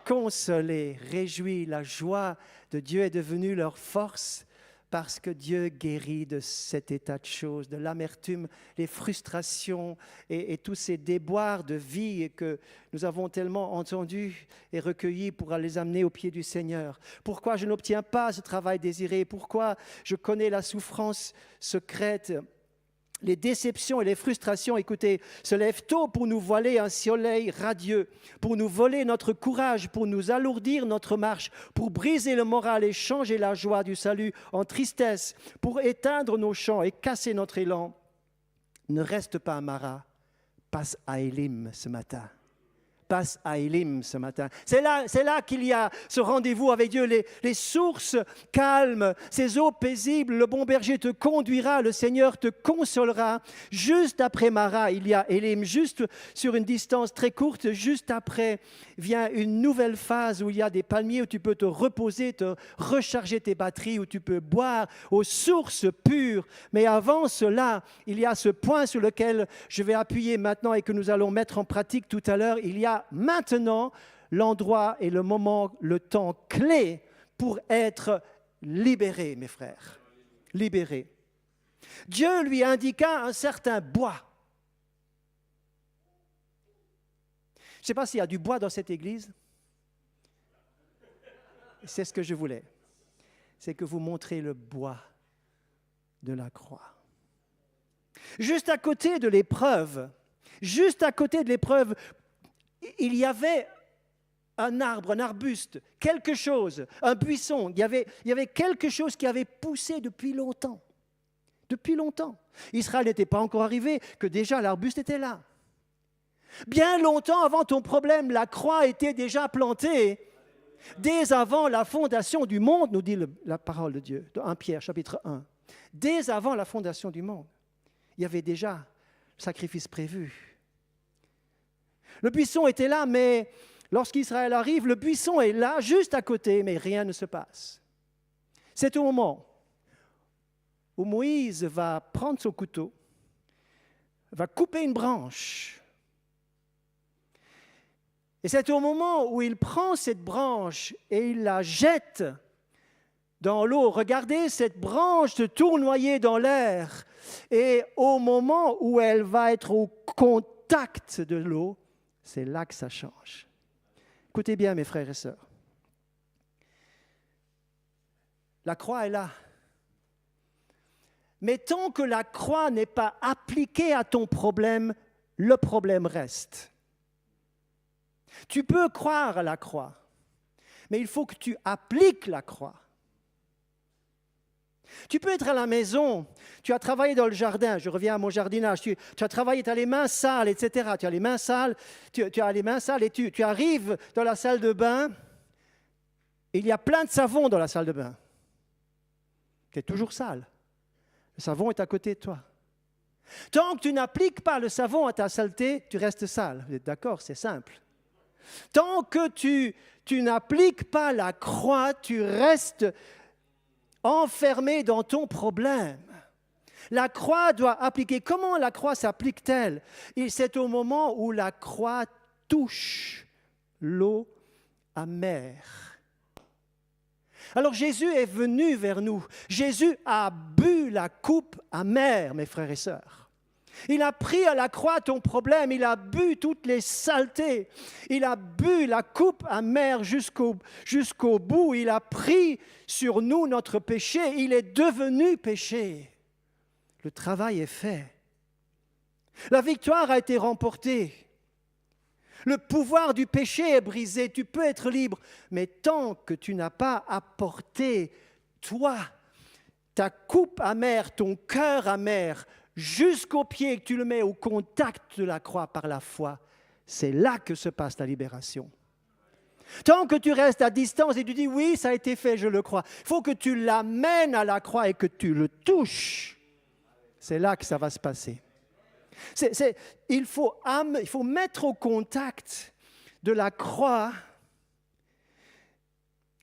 B: consolés, réjouis. La joie de Dieu est devenue leur force parce que Dieu guérit de cet état de choses, de l'amertume, les frustrations et tous ces déboires de vie que nous avons tellement entendus et recueillis pour les amener aux pieds du Seigneur. Pourquoi je n'obtiens pas ce travail désiré? Pourquoi je connais la souffrance secrète? Les déceptions et les frustrations, écoutez, se lèvent tôt pour nous voiler un soleil radieux, pour nous voler notre courage, pour nous alourdir notre marche, pour briser le moral et changer la joie du salut en tristesse, pour éteindre nos chants et casser notre élan. Ne reste pas à Mara, passe à Élim ce matin. Passe à Élim ce matin. C'est là qu'il y a ce rendez-vous avec Dieu, les sources calmes, ces eaux paisibles. Le bon berger te conduira, le Seigneur te consolera. Juste après Mara, il y a Élim, juste sur une distance très courte. Juste après vient une nouvelle phase où il y a des palmiers où tu peux te reposer, te recharger tes batteries, où tu peux boire aux sources pures. Mais avant cela, il y a ce point sur lequel je vais appuyer maintenant et que nous allons mettre en pratique tout à l'heure. Il y a maintenant l'endroit et le moment, le temps clé pour être libéré, mes frères. Libéré. Dieu lui indiqua un certain bois. Je ne sais pas s'il y a du bois dans cette église. C'est ce que je voulais. C'est que vous montrez le bois de la croix. Juste à côté de l'épreuve, il y avait un arbre, un arbuste, quelque chose, un buisson. Il y avait quelque chose qui avait poussé depuis longtemps. Depuis longtemps. Israël n'était pas encore arrivé, que déjà l'arbuste était là. Bien longtemps avant ton problème, la croix était déjà plantée. Dès avant la fondation du monde, nous dit la parole de Dieu, dans 1 Pierre, chapitre 1. Dès avant la fondation du monde, il y avait déjà le sacrifice prévu. Le buisson était là, mais lorsqu'Israël arrive, le buisson est là, juste à côté, mais rien ne se passe. C'est au moment où Moïse va prendre son couteau, va couper une branche. Et c'est au moment où il prend cette branche et il la jette dans l'eau. Regardez cette branche se tournoyer dans l'air. Et au moment où elle va être au contact de l'eau, c'est là que ça change. Écoutez bien, mes frères et sœurs. La croix est là. Mais tant que la croix n'est pas appliquée à ton problème, le problème reste. Tu peux croire à la croix, mais il faut que tu appliques la croix. Tu peux être à la maison, tu as travaillé dans le jardin, je reviens à mon jardinage, tu as travaillé, tu as les mains sales, etc. Tu as les mains sales, et tu arrives dans la salle de bain, et il y a plein de savon dans la salle de bain. Tu es toujours sale. Le savon est à côté de toi. Tant que tu n'appliques pas le savon à ta saleté, tu restes sale. Vous êtes d'accord? C'est simple. Tant que tu n'appliques pas la croix, tu restes enfermé dans ton problème. La croix doit appliquer. Comment la croix s'applique-t-elle? Et c'est au moment où la croix touche l'eau amère. Alors Jésus est venu vers nous. Jésus a bu la coupe amère, mes frères et sœurs. Il a pris à la croix ton problème, il a bu toutes les saletés, il a bu la coupe amère jusqu'au bout, il a pris sur nous notre péché, il est devenu péché. Le travail est fait. La victoire a été remportée. Le pouvoir du péché est brisé, tu peux être libre, mais tant que tu n'as pas apporté, toi, ta coupe amère, ton cœur amer, jusqu'au pied, que tu le mets au contact de la croix par la foi, c'est là que se passe la libération. Tant que tu restes à distance et tu dis « oui, ça a été fait, je le crois », il faut que tu l'amènes à la croix et que tu le touches. C'est là que ça va se passer. Il faut mettre au contact de la croix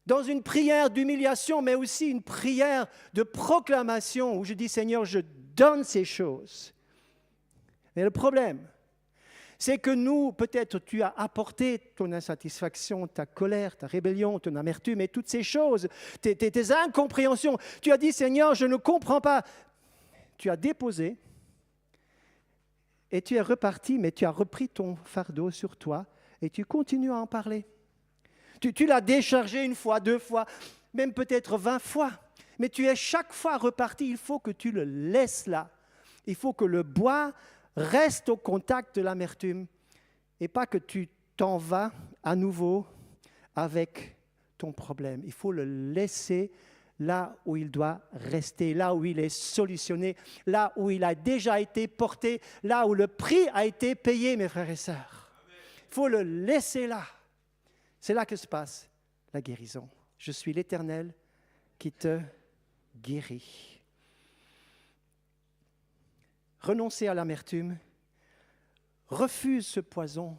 B: dans une prière d'humiliation, mais aussi une prière de proclamation où je dis « Seigneur, je donne ces choses ». Mais le problème, c'est que nous, peut-être tu as apporté ton insatisfaction, ta colère, ta rébellion, ton amertume et toutes ces choses, tes incompréhensions. Tu as dit « Seigneur, je ne comprends pas ». Tu as déposé et tu es reparti, mais tu as repris ton fardeau sur toi et tu continues à en parler. Tu l'as déchargé une fois, 2 fois, même peut-être 20 fois. Mais tu es chaque fois reparti, il faut que tu le laisses là. Il faut que le bois reste au contact de l'amertume et pas que tu t'en vas à nouveau avec ton problème. Il faut le laisser là où il doit rester, là où il est solutionné, là où il a déjà été porté, là où le prix a été payé, mes frères et sœurs. Il faut le laisser là. C'est là que se passe la guérison. Je suis l'Éternel qui te guérit. Renoncez à l'amertume. Refuse ce poison.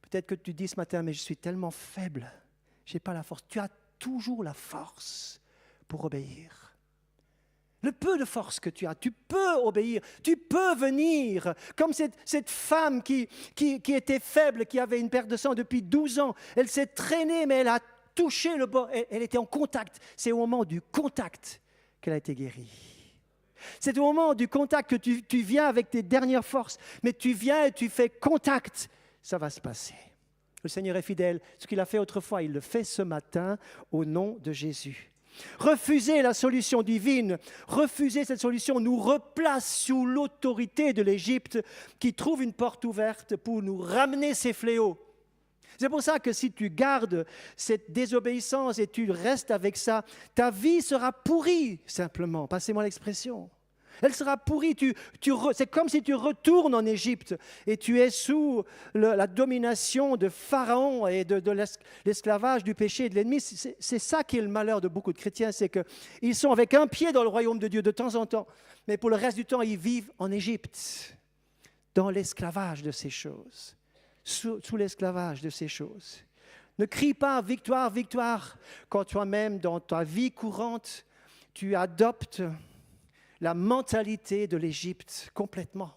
B: Peut-être que tu dis ce matin, mais je suis tellement faible, je n'ai pas la force. Tu as toujours la force pour obéir. Le peu de force que tu as, tu peux obéir, tu peux venir. Comme cette femme qui était faible, qui avait une perte de sang depuis 12 ans. Elle s'est traînée, mais elle a touché le bord, elle était en contact. C'est au moment du contact qu'elle a été guérie. C'est au moment du contact que tu viens avec tes dernières forces, mais tu viens et tu fais contact, ça va se passer. Le Seigneur est fidèle. Ce qu'il a fait autrefois, il le fait ce matin au nom de Jésus. Refuser la solution divine, refuser cette solution nous replace sous l'autorité de l'Égypte qui trouve une porte ouverte pour nous ramener ces fléaux. C'est pour ça que si tu gardes cette désobéissance et tu restes avec ça, ta vie sera pourrie simplement, passez-moi l'expression. Elle sera pourrie. C'est comme si tu retournes en Égypte et tu es sous la domination de Pharaon et de l'esclavage du péché et de l'ennemi. C'est ça qui est le malheur de beaucoup de chrétiens, c'est qu'ils sont avec un pied dans le royaume de Dieu de temps en temps, mais pour le reste du temps, ils vivent en Égypte, dans l'esclavage de ces choses, sous l'esclavage de ces choses. Ne crie pas « victoire, victoire » quand toi-même, dans ta vie courante, tu adoptes la mentalité de l'Égypte complètement.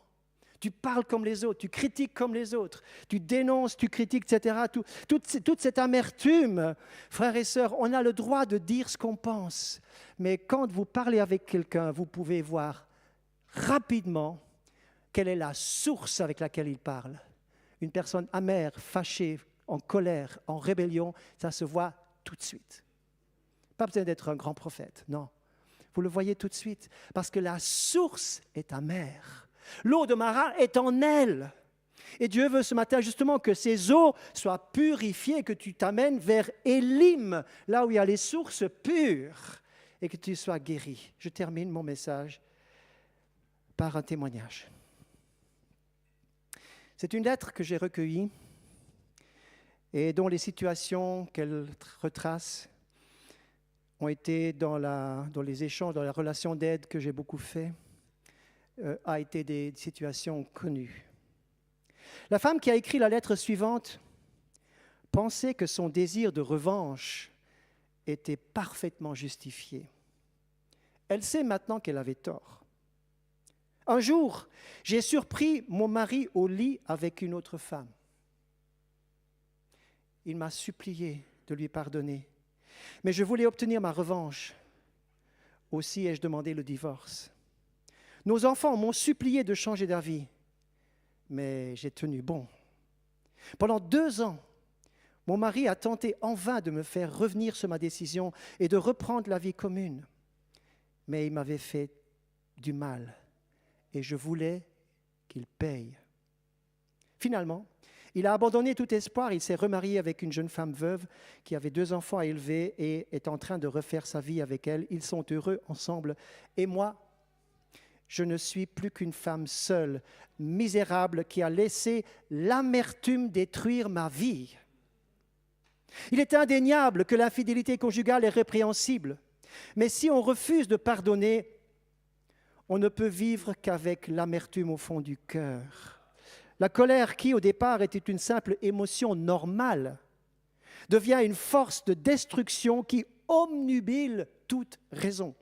B: Tu parles comme les autres, tu critiques comme les autres, tu dénonces, tu critiques, etc. Toute cette amertume, frères et sœurs, on a le droit de dire ce qu'on pense. Mais quand vous parlez avec quelqu'un, vous pouvez voir rapidement quelle est la source avec laquelle il parle. Une personne amère, fâchée, en colère, en rébellion, ça se voit tout de suite. Pas besoin d'être un grand prophète, non. Vous le voyez tout de suite, parce que la source est amère. L'eau de Mara est en elle. Et Dieu veut ce matin justement que ces eaux soient purifiées, que tu t'amènes vers Élim, là où il y a les sources pures, et que tu sois guéri. Je termine mon message par un témoignage. C'est une lettre que j'ai recueillie et dont les situations qu'elle retrace ont été dans les échanges, dans la relation d'aide que j'ai beaucoup fait, a été des situations connues. La femme qui a écrit la lettre suivante pensait que son désir de revanche était parfaitement justifié. Elle sait maintenant qu'elle avait tort. Un jour, j'ai surpris mon mari au lit avec une autre femme. Il m'a supplié de lui pardonner. Mais je voulais obtenir ma revanche. Aussi ai-je demandé le divorce. Nos enfants m'ont supplié de changer d'avis, mais j'ai tenu bon. Pendant 2 ans, mon mari a tenté en vain de me faire revenir sur ma décision et de reprendre la vie commune. Mais il m'avait fait du mal et je voulais qu'il paye. Finalement, il a abandonné tout espoir, il s'est remarié avec une jeune femme veuve qui avait 2 enfants à élever et est en train de refaire sa vie avec elle. Ils sont heureux ensemble. Et moi, je ne suis plus qu'une femme seule, misérable, qui a laissé l'amertume détruire ma vie. Il est indéniable que l'infidélité conjugale est répréhensible. Mais si on refuse de pardonner, on ne peut vivre qu'avec l'amertume au fond du cœur. La colère qui, au départ, était une simple émotion normale, devient une force de destruction qui obnubile toute raison.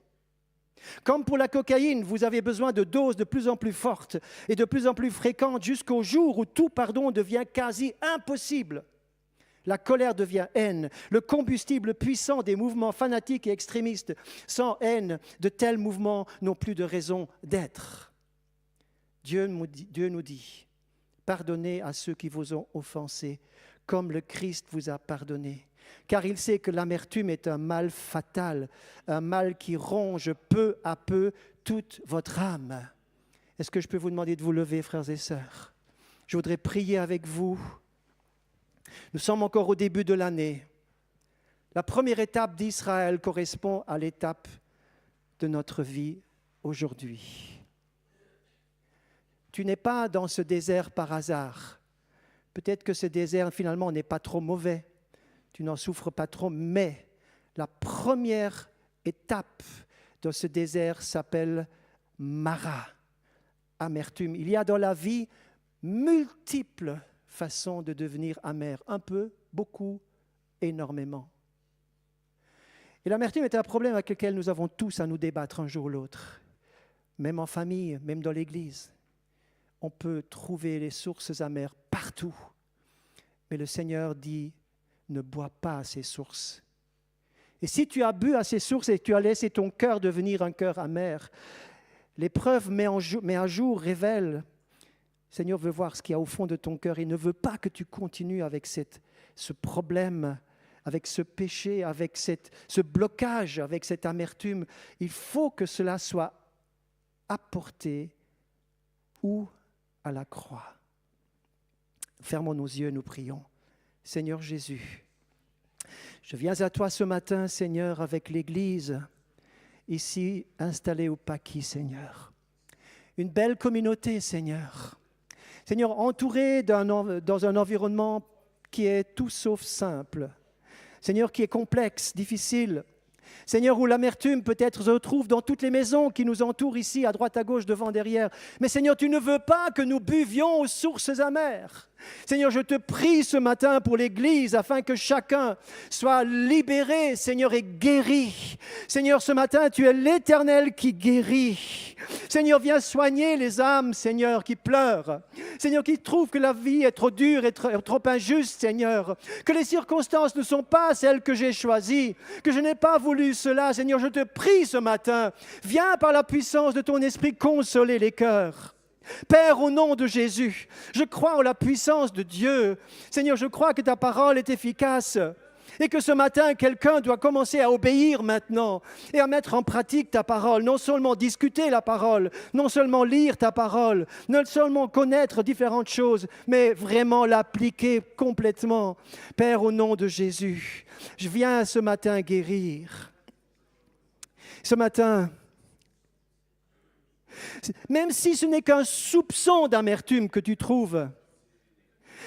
B: Comme pour la cocaïne, vous avez besoin de doses de plus en plus fortes et de plus en plus fréquentes jusqu'au jour où tout pardon devient quasi impossible. La colère devient haine, le combustible puissant des mouvements fanatiques et extrémistes. Sans haine, de tels mouvements n'ont plus de raison d'être. Dieu nous dit, pardonnez à ceux qui vous ont offensés, comme le Christ vous a pardonné. Car il sait que l'amertume est un mal fatal, un mal qui ronge peu à peu toute votre âme. Est-ce que je peux vous demander de vous lever, frères et sœurs? Je voudrais prier avec vous. Nous sommes encore au début de l'année. La première étape d'Israël correspond à l'étape de notre vie aujourd'hui. Tu n'es pas dans ce désert par hasard. Peut-être que ce désert, finalement, n'est pas trop mauvais. Tu n'en souffres pas trop, mais la première étape de ce désert s'appelle Mara, amertume. Il y a dans la vie multiples façons de devenir amer. Un peu, beaucoup, énormément. Et l'amertume est un problème avec lequel nous avons tous à nous débattre un jour ou l'autre. Même en famille, même dans l'Église. On peut trouver les sources amères partout. Mais le Seigneur dit, ne bois pas à ces sources Et si tu as bu à ces sources et tu as laissé ton cœur devenir un cœur amer, l'épreuve met à jour, révèle. Seigneur veut voir ce qu'il y a au fond de ton cœur. Il ne veut pas que tu continues avec ce problème, avec ce péché, avec ce blocage, avec cette amertume. Il faut que cela soit apporté où? À la croix. Fermons nos yeux, nous prions. Seigneur Jésus, je viens à toi ce matin, Seigneur, avec l'Église ici installée au Paquis, Seigneur. Une belle communauté, Seigneur. Seigneur, entourée dans un environnement qui est tout sauf simple. Seigneur, qui est complexe, difficile. Seigneur, où l'amertume peut-être se retrouve dans toutes les maisons qui nous entourent ici, à droite, à gauche, devant, derrière. Mais Seigneur, tu ne veux pas que nous buvions aux sources amères. Seigneur, je te prie ce matin pour l'Église afin que chacun soit libéré, Seigneur, et guéri. Seigneur, ce matin, tu es l'Éternel qui guérit. Seigneur, viens soigner les âmes, Seigneur, qui pleurent. Seigneur, qui trouvent que la vie est trop dure et trop injuste, Seigneur. Que les circonstances ne sont pas celles que j'ai choisies, que je n'ai pas voulu cela. Seigneur, je te prie ce matin, viens par la puissance de ton esprit consoler les cœurs. Père, au nom de Jésus, je crois en la puissance de Dieu. Seigneur, je crois que ta parole est efficace et que ce matin, quelqu'un doit commencer à obéir maintenant et à mettre en pratique ta parole. Non seulement discuter la parole, non seulement lire ta parole, non seulement connaître différentes choses, mais vraiment l'appliquer complètement. Père, au nom de Jésus, je viens ce matin guérir. Ce matin, même si ce n'est qu'un soupçon d'amertume que tu trouves,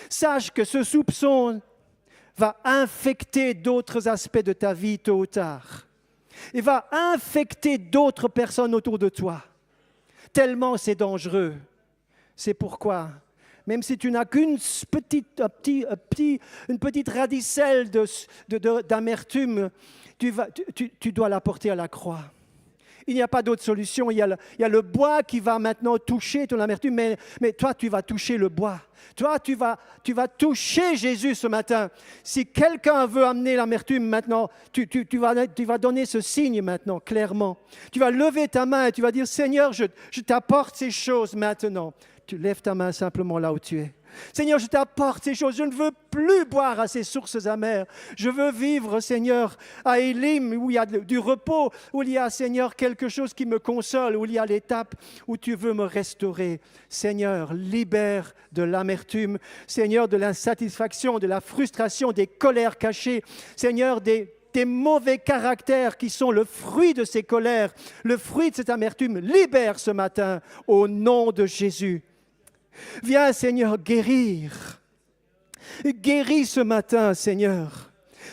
B: sache que ce soupçon va infecter d'autres aspects de ta vie tôt ou tard. Il va infecter d'autres personnes autour de toi. Tellement c'est dangereux. C'est pourquoi, même si tu n'as qu'une petite radicelle d'amertume, tu dois la porter à la croix. Il n'y a pas d'autre solution. Il y a le bois qui va maintenant toucher ton amertume, mais toi, tu vas toucher le bois. Toi, tu vas toucher Jésus ce matin. Si quelqu'un veut amener l'amertume maintenant, tu vas donner ce signe maintenant, clairement. Tu vas lever ta main et tu vas dire, Seigneur, je t'apporte ces choses maintenant. Tu lèves ta main simplement là où tu es. Seigneur, je t'apporte ces choses. Je ne veux plus boire à ces sources amères. Je veux vivre, Seigneur, à Élim, où il y a du repos, où il y a, Seigneur, quelque chose qui me console, où il y a l'étape où tu veux me restaurer. Seigneur, libère de l'amertume. Seigneur, de l'insatisfaction, de la frustration, des colères cachées. Seigneur, des mauvais caractères qui sont le fruit de ces colères, le fruit de cette amertume. Libère ce matin au nom de Jésus. Viens, Seigneur, guérir. Guéris ce matin, Seigneur.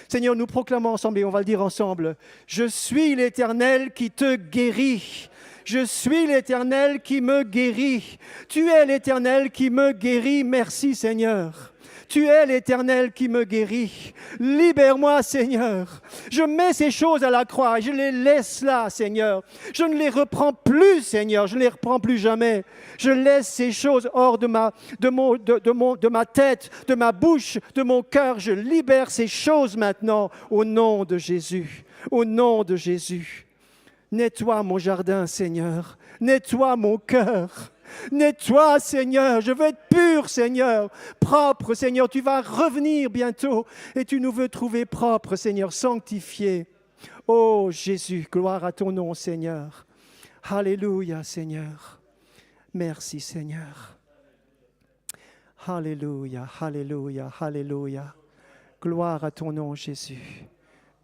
B: Seigneur, nous proclamons ensemble et on va le dire ensemble. Je suis l'Éternel qui te guérit. Je suis l'Éternel qui me guérit. Tu es l'Éternel qui me guérit. Merci, Seigneur. Tu es l'Éternel qui me guérit. Libère-moi, Seigneur. Je mets ces choses à la croix et je les laisse là, Seigneur. Je ne les reprends plus, Seigneur. Je ne les reprends plus jamais. Je laisse ces choses hors de ma tête, de ma bouche, de mon cœur. Je libère ces choses maintenant au nom de Jésus. Au nom de Jésus. Nettoie mon jardin, Seigneur. Nettoie mon cœur. Nettoie, Seigneur, je veux être pur, Seigneur, propre, Seigneur, tu vas revenir bientôt et tu nous veux trouver propre, Seigneur, sanctifié. Oh Jésus, gloire à ton nom, Seigneur. Alléluia, Seigneur. Merci, Seigneur. Alléluia, alléluia, alléluia. Gloire à ton nom, Jésus.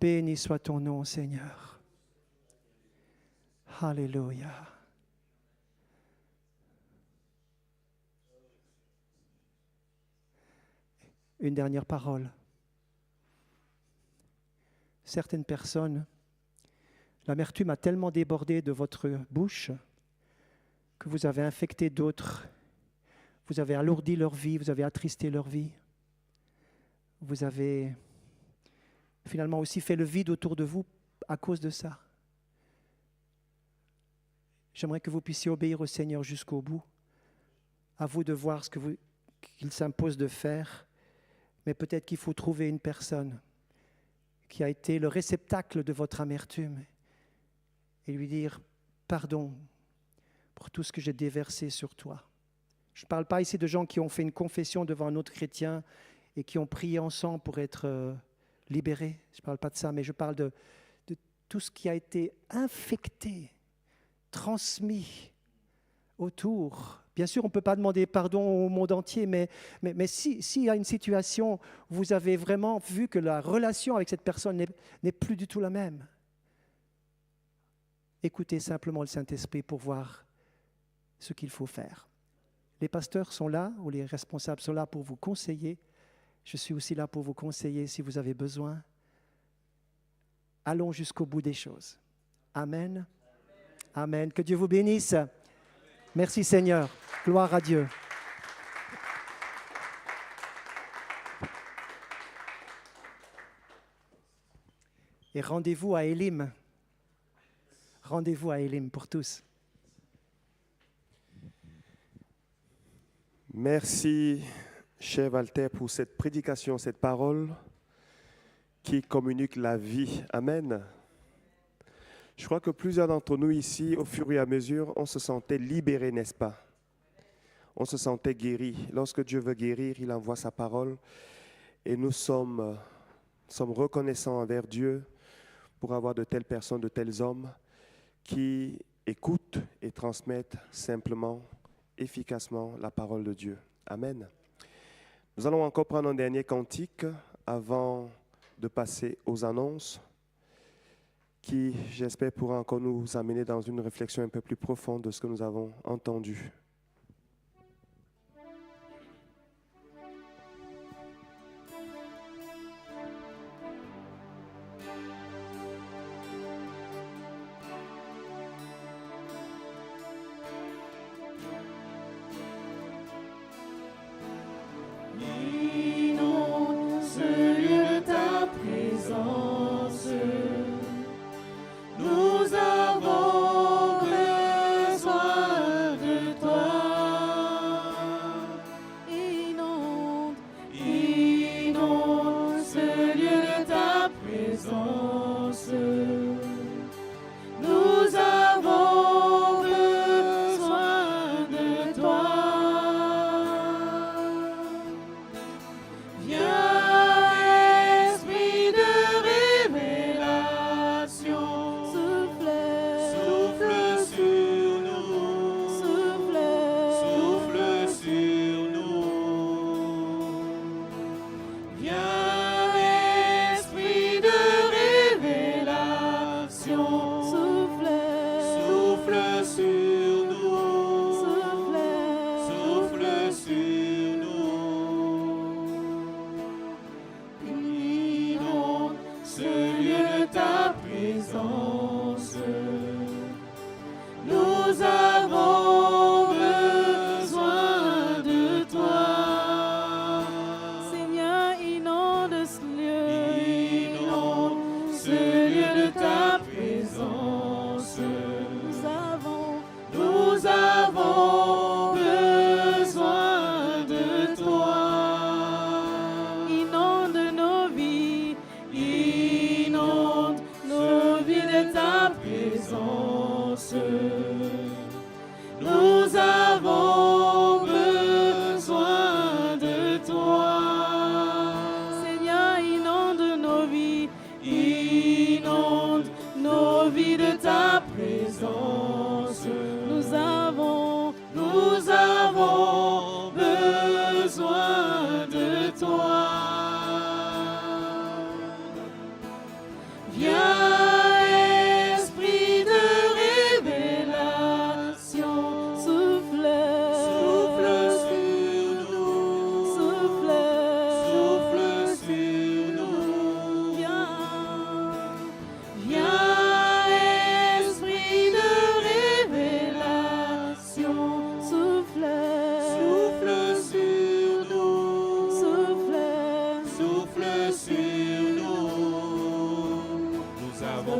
B: Béni soit ton nom, Seigneur. Alléluia. Une dernière parole. Certaines personnes, l'amertume a tellement débordé de votre bouche que vous avez infecté d'autres. Vous avez alourdi leur vie, vous avez attristé leur vie. Vous avez finalement aussi fait le vide autour de vous à cause de ça. J'aimerais que vous puissiez obéir au Seigneur jusqu'au bout. À vous de voir ce qu'il s'impose de faire. Mais peut-être qu'il faut trouver une personne qui a été le réceptacle de votre amertume et lui dire pardon pour tout ce que j'ai déversé sur toi. Je ne parle pas ici de gens qui ont fait une confession devant un autre chrétien et qui ont prié ensemble pour être libérés. Je ne parle pas de ça, mais je parle de tout ce qui a été infecté, transmis autour. Bien sûr, on ne peut pas demander pardon au monde entier, mais s'il y a une situation où vous avez vraiment vu que la relation avec cette personne n'est plus du tout la même, écoutez simplement le Saint-Esprit pour voir ce qu'il faut faire. Les pasteurs sont là, ou les responsables sont là pour vous conseiller. Je suis aussi là pour vous conseiller si vous avez besoin. Allons jusqu'au bout des choses. Amen. Amen. Que Dieu vous bénisse. Merci Seigneur. Gloire à Dieu. Et rendez-vous à Élim. Rendez-vous à Élim pour tous.
A: Merci, cher Walter, pour cette prédication, cette parole qui communique la vie. Amen. Je crois que plusieurs d'entre nous ici, au fur et à mesure, on se sentait libérés, n'est-ce pas? On se sentait guéris. Lorsque Dieu veut guérir, il envoie sa parole et nous sommes reconnaissants envers Dieu pour avoir de telles personnes, de tels hommes qui écoutent et transmettent simplement, efficacement la parole de Dieu. Amen. Nous allons encore prendre un dernier cantique avant de passer aux annonces qui, j'espère, pourra encore nous amener dans une réflexion un peu plus profonde de ce que nous avons entendu.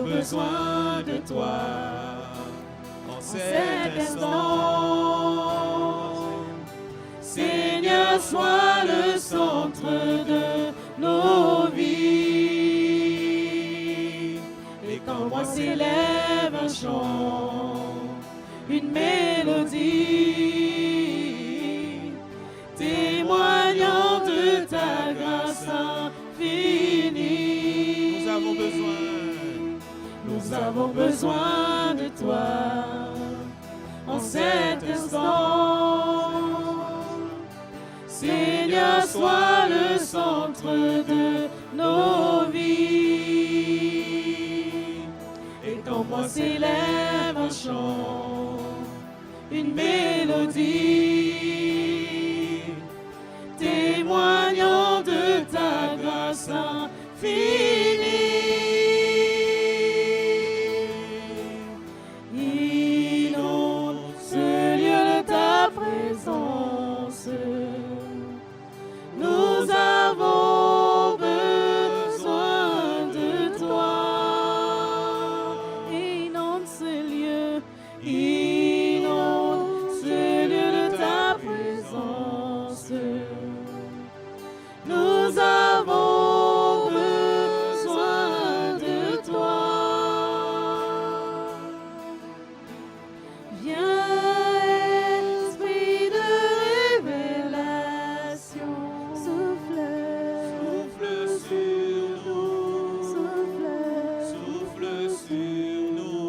C: Besoin de toi en cet instant. Seigneur, sois le centre de nos vies. fini.
D: Nous avons besoin.
C: Nous avons besoin de toi en cet instant. Seigneur, sois le centre de nos vies. Et qu'en moi s'élève un chant, une mélodie, témoignant de ta grâce infinie. Inonde ce lieu de ta présence. Nous avons besoin de toi. Inonde ce lieu, inonde ce lieu de ta présence. Nous avons besoin de toi. Viens, esprit de révélation, souffle,
D: Souffle sur nous.
C: souffle.
D: Souffle sur nous.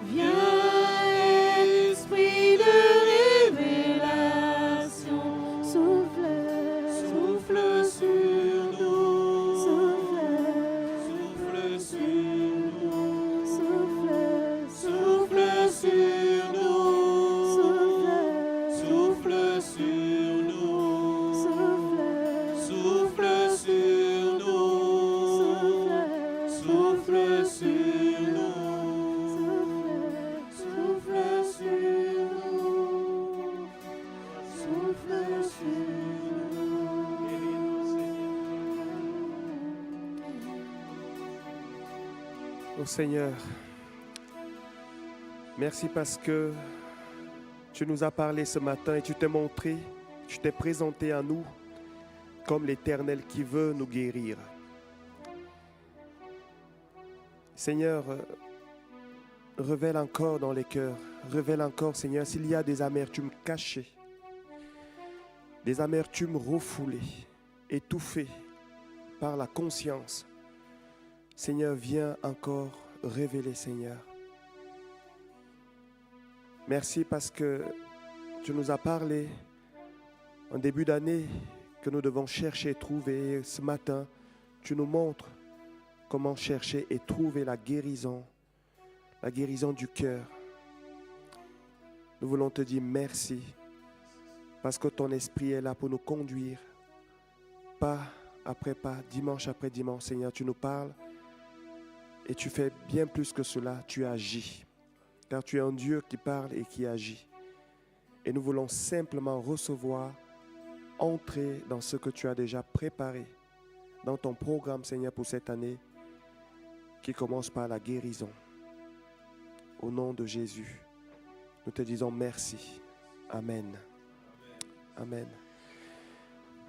C: Viens, esprit de révélation, souffle,
D: Souffle sur nous.
C: souffle,
D: Souffle sur nous.
C: souffle,
D: Souffle sur nous.
C: souffle,
D: Souffle sur nous.
C: souffle,
D: Souffle sur nous. Souffle sur nous.
C: souffle sur nous, souffle sur
A: Ô Seigneur, merci parce que tu nous as parlé ce matin et tu t'es montré, tu t'es présenté à nous comme l'Éternel qui veut nous guérir. Seigneur, révèle encore dans les cœurs, révèle encore, Seigneur, s'il y a des amertumes cachées, des amertumes refoulées, étouffées par la conscience. Seigneur, viens encore révéler, Seigneur. Merci parce que tu nous as parlé en début d'année que nous devons chercher et trouver. Et ce matin, tu nous montres comment chercher et trouver la guérison du cœur. Nous voulons te dire merci parce que ton esprit est là pour nous conduire, pas après pas, dimanche après dimanche. Seigneur, tu nous parles et tu fais bien plus que cela, tu agis. Car tu es un Dieu qui parle et qui agit. Et nous voulons simplement recevoir, entrer dans ce que tu as déjà préparé dans ton programme, Seigneur, pour cette année, qui commence par la guérison. Au nom de Jésus, nous te disons merci. Amen. Amen.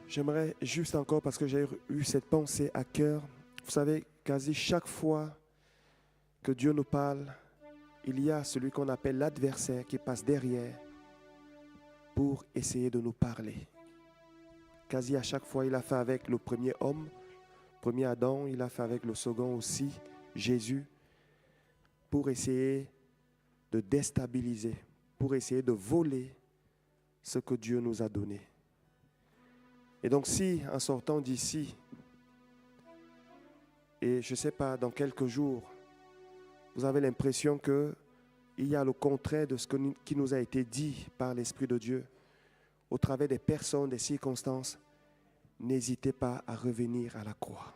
A: J'aimerais juste encore, parce que j'ai eu cette pensée à cœur, vous savez, quasi chaque fois que Dieu nous parle, il y a celui qu'on appelle l'adversaire qui passe derrière pour essayer de nous parler. Quasi à chaque fois, il a fait avec le premier homme, premier Adam, il a fait avec le second aussi, Jésus, pour essayer de déstabiliser, pour essayer de voler ce que Dieu nous a donné. Et donc si, en sortant d'ici, et je ne sais pas, dans quelques jours, vous avez l'impression qu'il y a le contraire de ce qui nous a été dit par l'Esprit de Dieu, au travers des personnes, des circonstances, n'hésitez pas à revenir à la croix.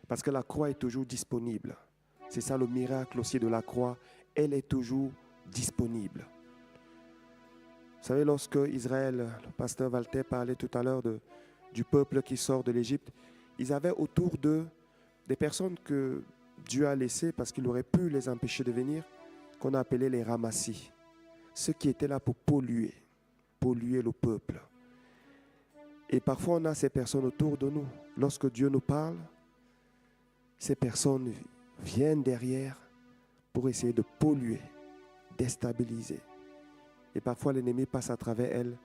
A: Parce que la croix est toujours disponible. C'est ça le miracle aussi de la croix, elle est toujours disponible. Vous savez, lorsque Israël, le pasteur Walter parlait tout à l'heure du peuple qui sort de l'Égypte, ils avaient autour d'eux des personnes que Dieu a laissées parce qu'il aurait pu les empêcher de venir, qu'on a appelé les ramassis. Ceux qui étaient là pour polluer le peuple. Et parfois on a ces personnes autour de nous. Lorsque Dieu nous parle, ces personnes viennent derrière pour essayer de polluer, déstabiliser. Et parfois l'ennemi passe à travers elles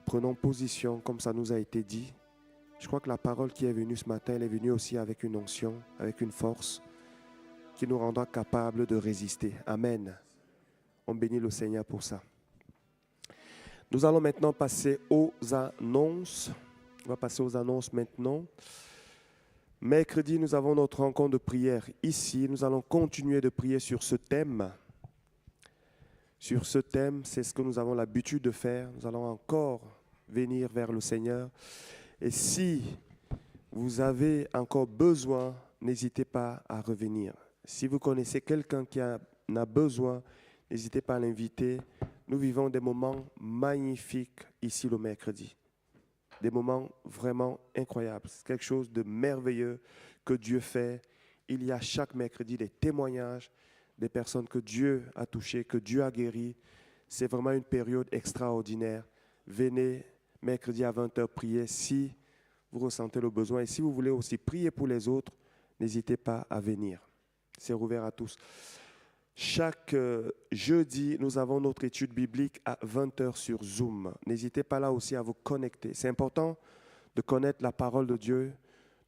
A: Prenons position comme ça nous a été dit. Je crois que la parole qui est venue ce matin, elle est venue aussi avec une onction, avec une force qui nous rendra capables de résister. Amen. On bénit le Seigneur pour ça. Nous allons maintenant passer aux annonces. On va passer aux annonces maintenant. Mercredi, nous avons notre rencontre de prière ici. Nous allons continuer de prier sur ce thème. Sur ce thème, c'est ce que nous avons l'habitude de faire. Nous allons encore venir vers le Seigneur. Et si vous avez encore besoin, n'hésitez pas à revenir. Si vous connaissez quelqu'un qui en a besoin, n'hésitez pas à l'inviter. Nous vivons des moments magnifiques ici le mercredi. Des moments vraiment incroyables. C'est quelque chose de merveilleux que Dieu fait. Il y a chaque mercredi des témoignages des personnes que Dieu a touchées, que Dieu a guéries. C'est vraiment une période extraordinaire. Venez mercredi à 20h prier si vous ressentez le besoin. Et si vous voulez aussi prier pour les autres, n'hésitez pas à venir. C'est ouvert à tous. Chaque jeudi, nous avons notre étude biblique à 20h sur Zoom. N'hésitez pas là aussi à vous connecter. C'est important de connaître la parole de Dieu,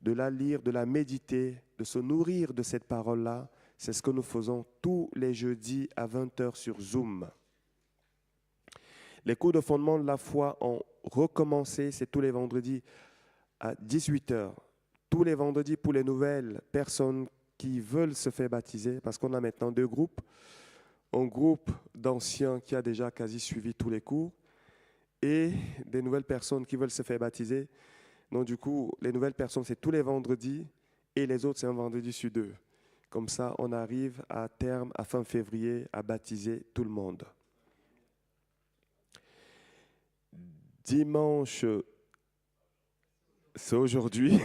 A: de la lire, de la méditer, de se nourrir de cette parole-là. C'est ce que nous faisons tous les jeudis à 20h sur Zoom. Les cours de fondement de la foi ont recommencé. C'est tous les vendredis à 18h. Tous les vendredis pour les nouvelles personnes qui veulent se faire baptiser, parce qu'on a maintenant 2 groupes. Un groupe d'anciens qui a déjà quasi suivi tous les cours et des nouvelles personnes qui veulent se faire baptiser. Donc du coup, les nouvelles personnes, c'est tous les vendredis et les autres, c'est un vendredi sur 2. Comme ça, on arrive à terme, à fin février, à baptiser tout le monde. Dimanche, c'est aujourd'hui.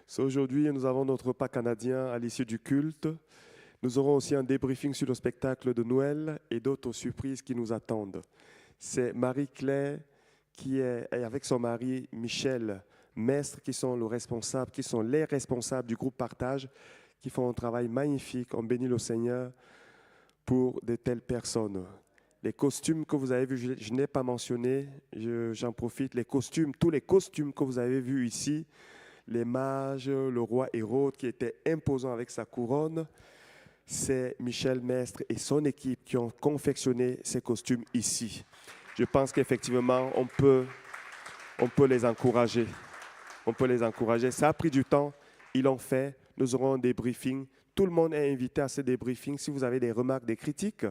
A: C'est aujourd'hui, nous avons notre repas canadien à l'issue du culte. Nous aurons aussi un débriefing sur le spectacle de Noël et d'autres surprises qui nous attendent. C'est Marie-Claire qui est avec son mari Michel Mestre qui sont les responsables du groupe Partage, qui font un travail magnifique. On bénit le Seigneur pour de telles personnes. Les costumes que vous avez vus, je n'ai pas mentionné, j'en profite, tous les costumes que vous avez vus ici, les mages, le roi Hérode qui était imposant avec sa couronne, c'est Michel Mestre et son équipe qui ont confectionné ces costumes ici. Je pense qu'effectivement, on peut les encourager. On peut les encourager. Ça a pris du temps, ils l'ont fait. Nous aurons un débriefing. Tout le monde est invité à ce débriefing. Si vous avez des remarques, des critiques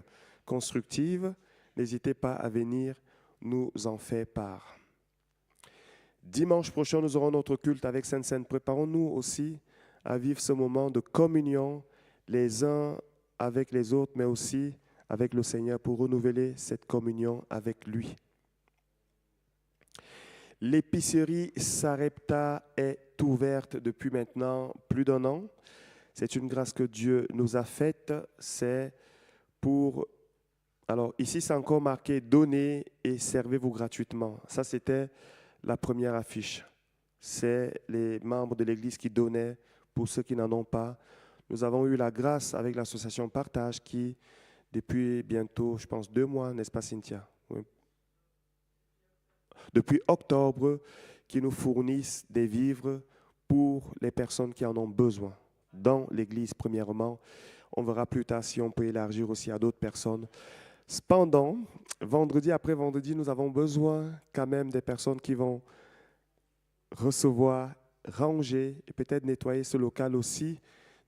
A: constructives, n'hésitez pas à venir nous en faire part. Dimanche prochain, nous aurons notre culte avec Sainte-Sainte. Préparons-nous aussi à vivre ce moment de communion les uns avec les autres, mais aussi avec le Seigneur pour renouveler cette communion avec lui. L'épicerie Sarepta est ouverte depuis maintenant plus d'1 an. C'est une grâce que Dieu nous a faite. C'est pour... Alors ici, c'est encore marqué « Donnez et servez-vous gratuitement ». Ça, c'était la première affiche. C'est les membres de l'Église qui donnaient pour ceux qui n'en ont pas. Nous avons eu la grâce avec l'association Partage qui, depuis bientôt, je pense 2 mois, n'est-ce pas Cynthia? Oui. Depuis octobre, qui nous fournissent des vivres pour les personnes qui en ont besoin. Dans l'Église, premièrement. On verra plus tard si on peut élargir aussi à d'autres personnes. Cependant, vendredi après vendredi, nous avons besoin quand même des personnes qui vont recevoir, ranger et peut-être nettoyer ce local aussi.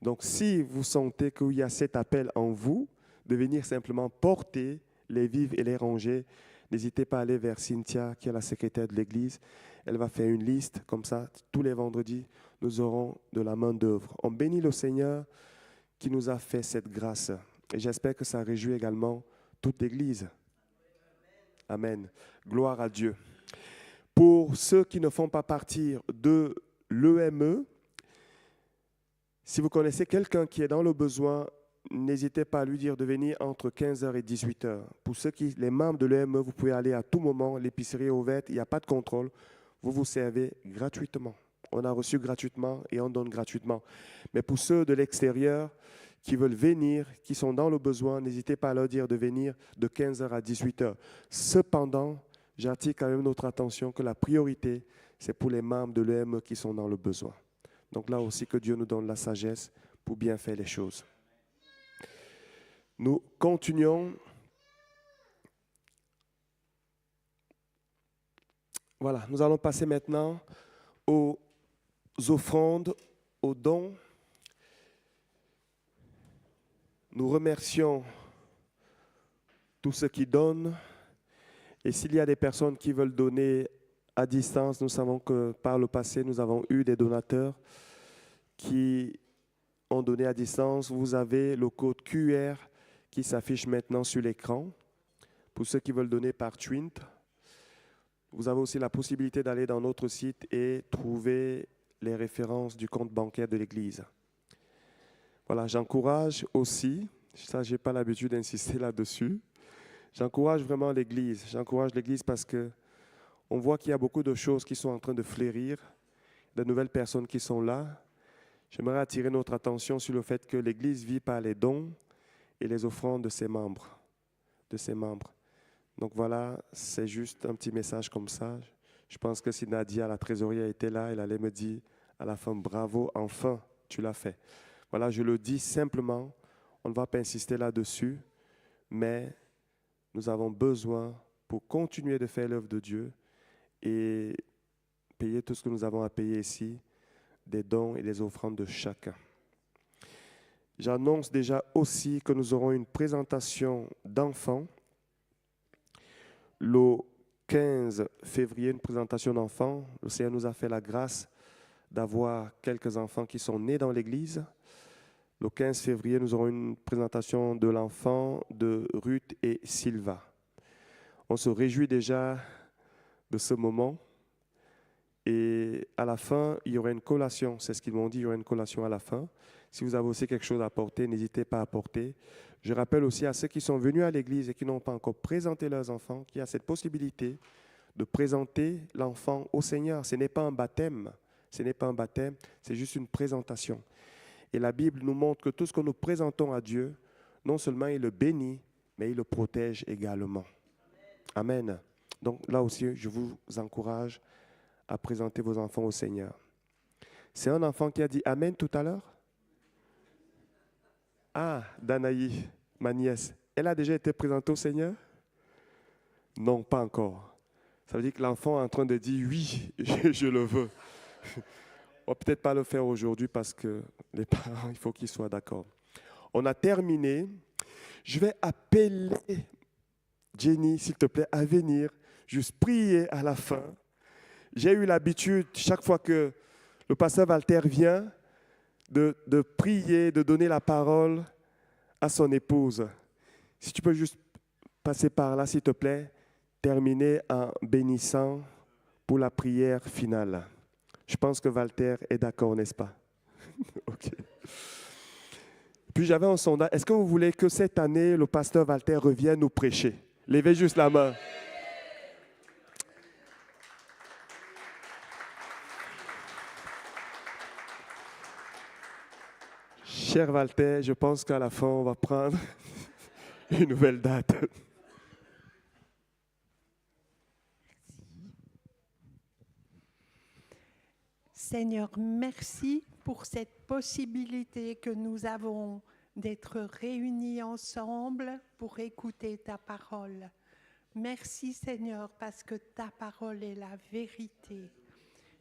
A: Donc, si vous sentez qu'il y a cet appel en vous, de venir simplement porter les vivres et les ranger, n'hésitez pas à aller vers Cynthia, qui est la secrétaire de l'Église. Elle va faire une liste, comme ça, tous les vendredis, nous aurons de la main d'œuvre. On bénit le Seigneur qui nous a fait cette grâce. Et j'espère que ça réjouit également toute l'Église. Amen. Gloire à Dieu. Pour ceux qui ne font pas partie de l'EME, si vous connaissez quelqu'un qui est dans le besoin, n'hésitez pas à lui dire de venir entre 15h et 18h. Pour les membres de l'EME, vous pouvez aller à tout moment, l'épicerie est ouverte, il n'y a pas de contrôle, vous vous servez gratuitement. On a reçu gratuitement et on donne gratuitement. Mais pour ceux de l'extérieur qui veulent venir, qui sont dans le besoin, n'hésitez pas à leur dire de venir de 15h à 18h. Cependant, j'attire quand même notre attention que la priorité, c'est pour les membres de l'EME qui sont dans le besoin. Donc là aussi, que Dieu nous donne la sagesse pour bien faire les choses. Nous continuons. Voilà, nous allons passer maintenant aux offrandes, aux dons. Nous remercions tous ceux qui donnent. Et s'il y a des personnes qui veulent donner à distance, nous savons que par le passé, nous avons eu des donateurs qui ont donné à distance. Vous avez le code QR qui s'affiche maintenant sur l'écran. Pour ceux qui veulent donner par Twint, vous avez aussi la possibilité d'aller dans notre site et trouver les références du compte bancaire de l'Église. Voilà, j'encourage aussi, ça je n'ai pas l'habitude d'insister là-dessus, j'encourage vraiment l'Église. J'encourage l'Église parce qu'on voit qu'il y a beaucoup de choses qui sont en train de fleurir, de nouvelles personnes qui sont là. J'aimerais attirer notre attention sur le fait que l'Église vit par les dons et les offrandes de ses membres. Donc voilà, c'est juste un petit message comme ça. Je pense que si Nadia, la trésorière, était là, elle allait me dire à la fin, bravo, enfin, tu l'as fait. Voilà, je le dis simplement, on ne va pas insister là-dessus, mais nous avons besoin, pour continuer de faire l'œuvre de Dieu et payer tout ce que nous avons à payer ici, des dons et des offrandes de chacun. J'annonce déjà aussi que nous aurons une présentation d'enfants. Le 15 février, une présentation d'enfants. Le Seigneur nous a fait la grâce d'avoir quelques enfants qui sont nés dans l'Église. Le 15 février, nous aurons une présentation de l'enfant de Ruth et Sylva. On se réjouit déjà de ce moment. Et à la fin, il y aura une collation. C'est ce qu'ils m'ont dit, il y aura une collation à la fin. Si vous avez aussi quelque chose à apporter, n'hésitez pas à apporter. Je rappelle aussi à ceux qui sont venus à l'église et qui n'ont pas encore présenté leurs enfants qu'il y a cette possibilité de présenter l'enfant au Seigneur. Ce n'est pas un baptême, c'est juste une présentation. Et la Bible nous montre que tout ce que nous présentons à Dieu, non seulement il le bénit, mais il le protège également. Amen. Donc là aussi, je vous encourage à présenter vos enfants au Seigneur. C'est un enfant qui a dit Amen tout à l'heure? Ah, Danaï, ma nièce, elle a déjà été présentée au Seigneur? Non, pas encore. Ça veut dire que l'enfant est en train de dire oui, je le veux. On ne va peut-être pas le faire aujourd'hui parce que les parents, il faut qu'ils soient d'accord. On a terminé. Je vais appeler Jenny, s'il te plaît, à venir, juste prier à la fin. J'ai eu l'habitude, chaque fois que le pasteur Walter vient, de prier, de donner la parole à son épouse. Si tu peux juste passer par là, s'il te plaît, terminer en bénissant pour la prière finale. Je pense que Walter est d'accord, n'est-ce pas? OK. Puis j'avais un sondage. Est-ce que vous voulez que cette année, le pasteur Walter revienne nous prêcher? Levez juste la main. Cher Walter, je pense qu'à la fin, on va prendre une nouvelle date.
E: Seigneur, merci pour cette possibilité que nous avons d'être réunis ensemble pour écouter ta parole. Merci Seigneur parce que ta parole est la vérité.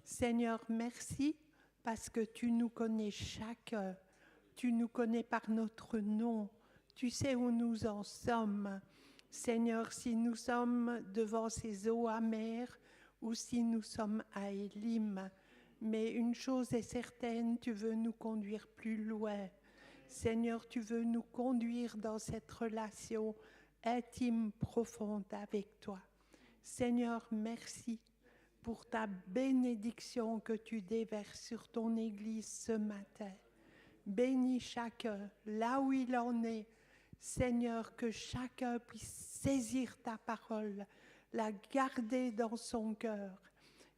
E: Seigneur, merci parce que tu nous connais chacun. Tu nous connais par notre nom. Tu sais où nous en sommes. Seigneur, si nous sommes devant ces eaux amères ou si nous sommes à Élim, mais une chose est certaine, tu veux nous conduire plus loin. Seigneur, tu veux nous conduire dans cette relation intime, profonde avec toi. Seigneur, merci pour ta bénédiction que tu déverses sur ton Église ce matin. Bénis chacun là où il en est. Seigneur, que chacun puisse saisir ta parole, la garder dans son cœur.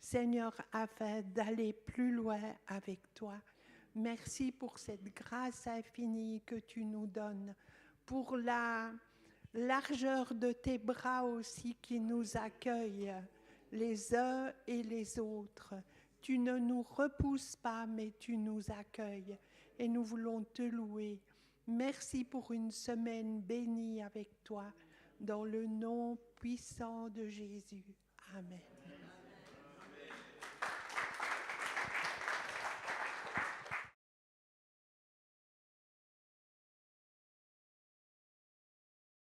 E: Seigneur, afin d'aller plus loin avec toi. Merci pour cette grâce infinie que tu nous donnes, pour la largeur de tes bras aussi qui nous accueillent, les uns et les autres. Tu ne nous repousses pas, mais tu nous accueilles et nous voulons te louer. Merci pour une semaine bénie avec toi, dans le nom puissant de Jésus. Amen.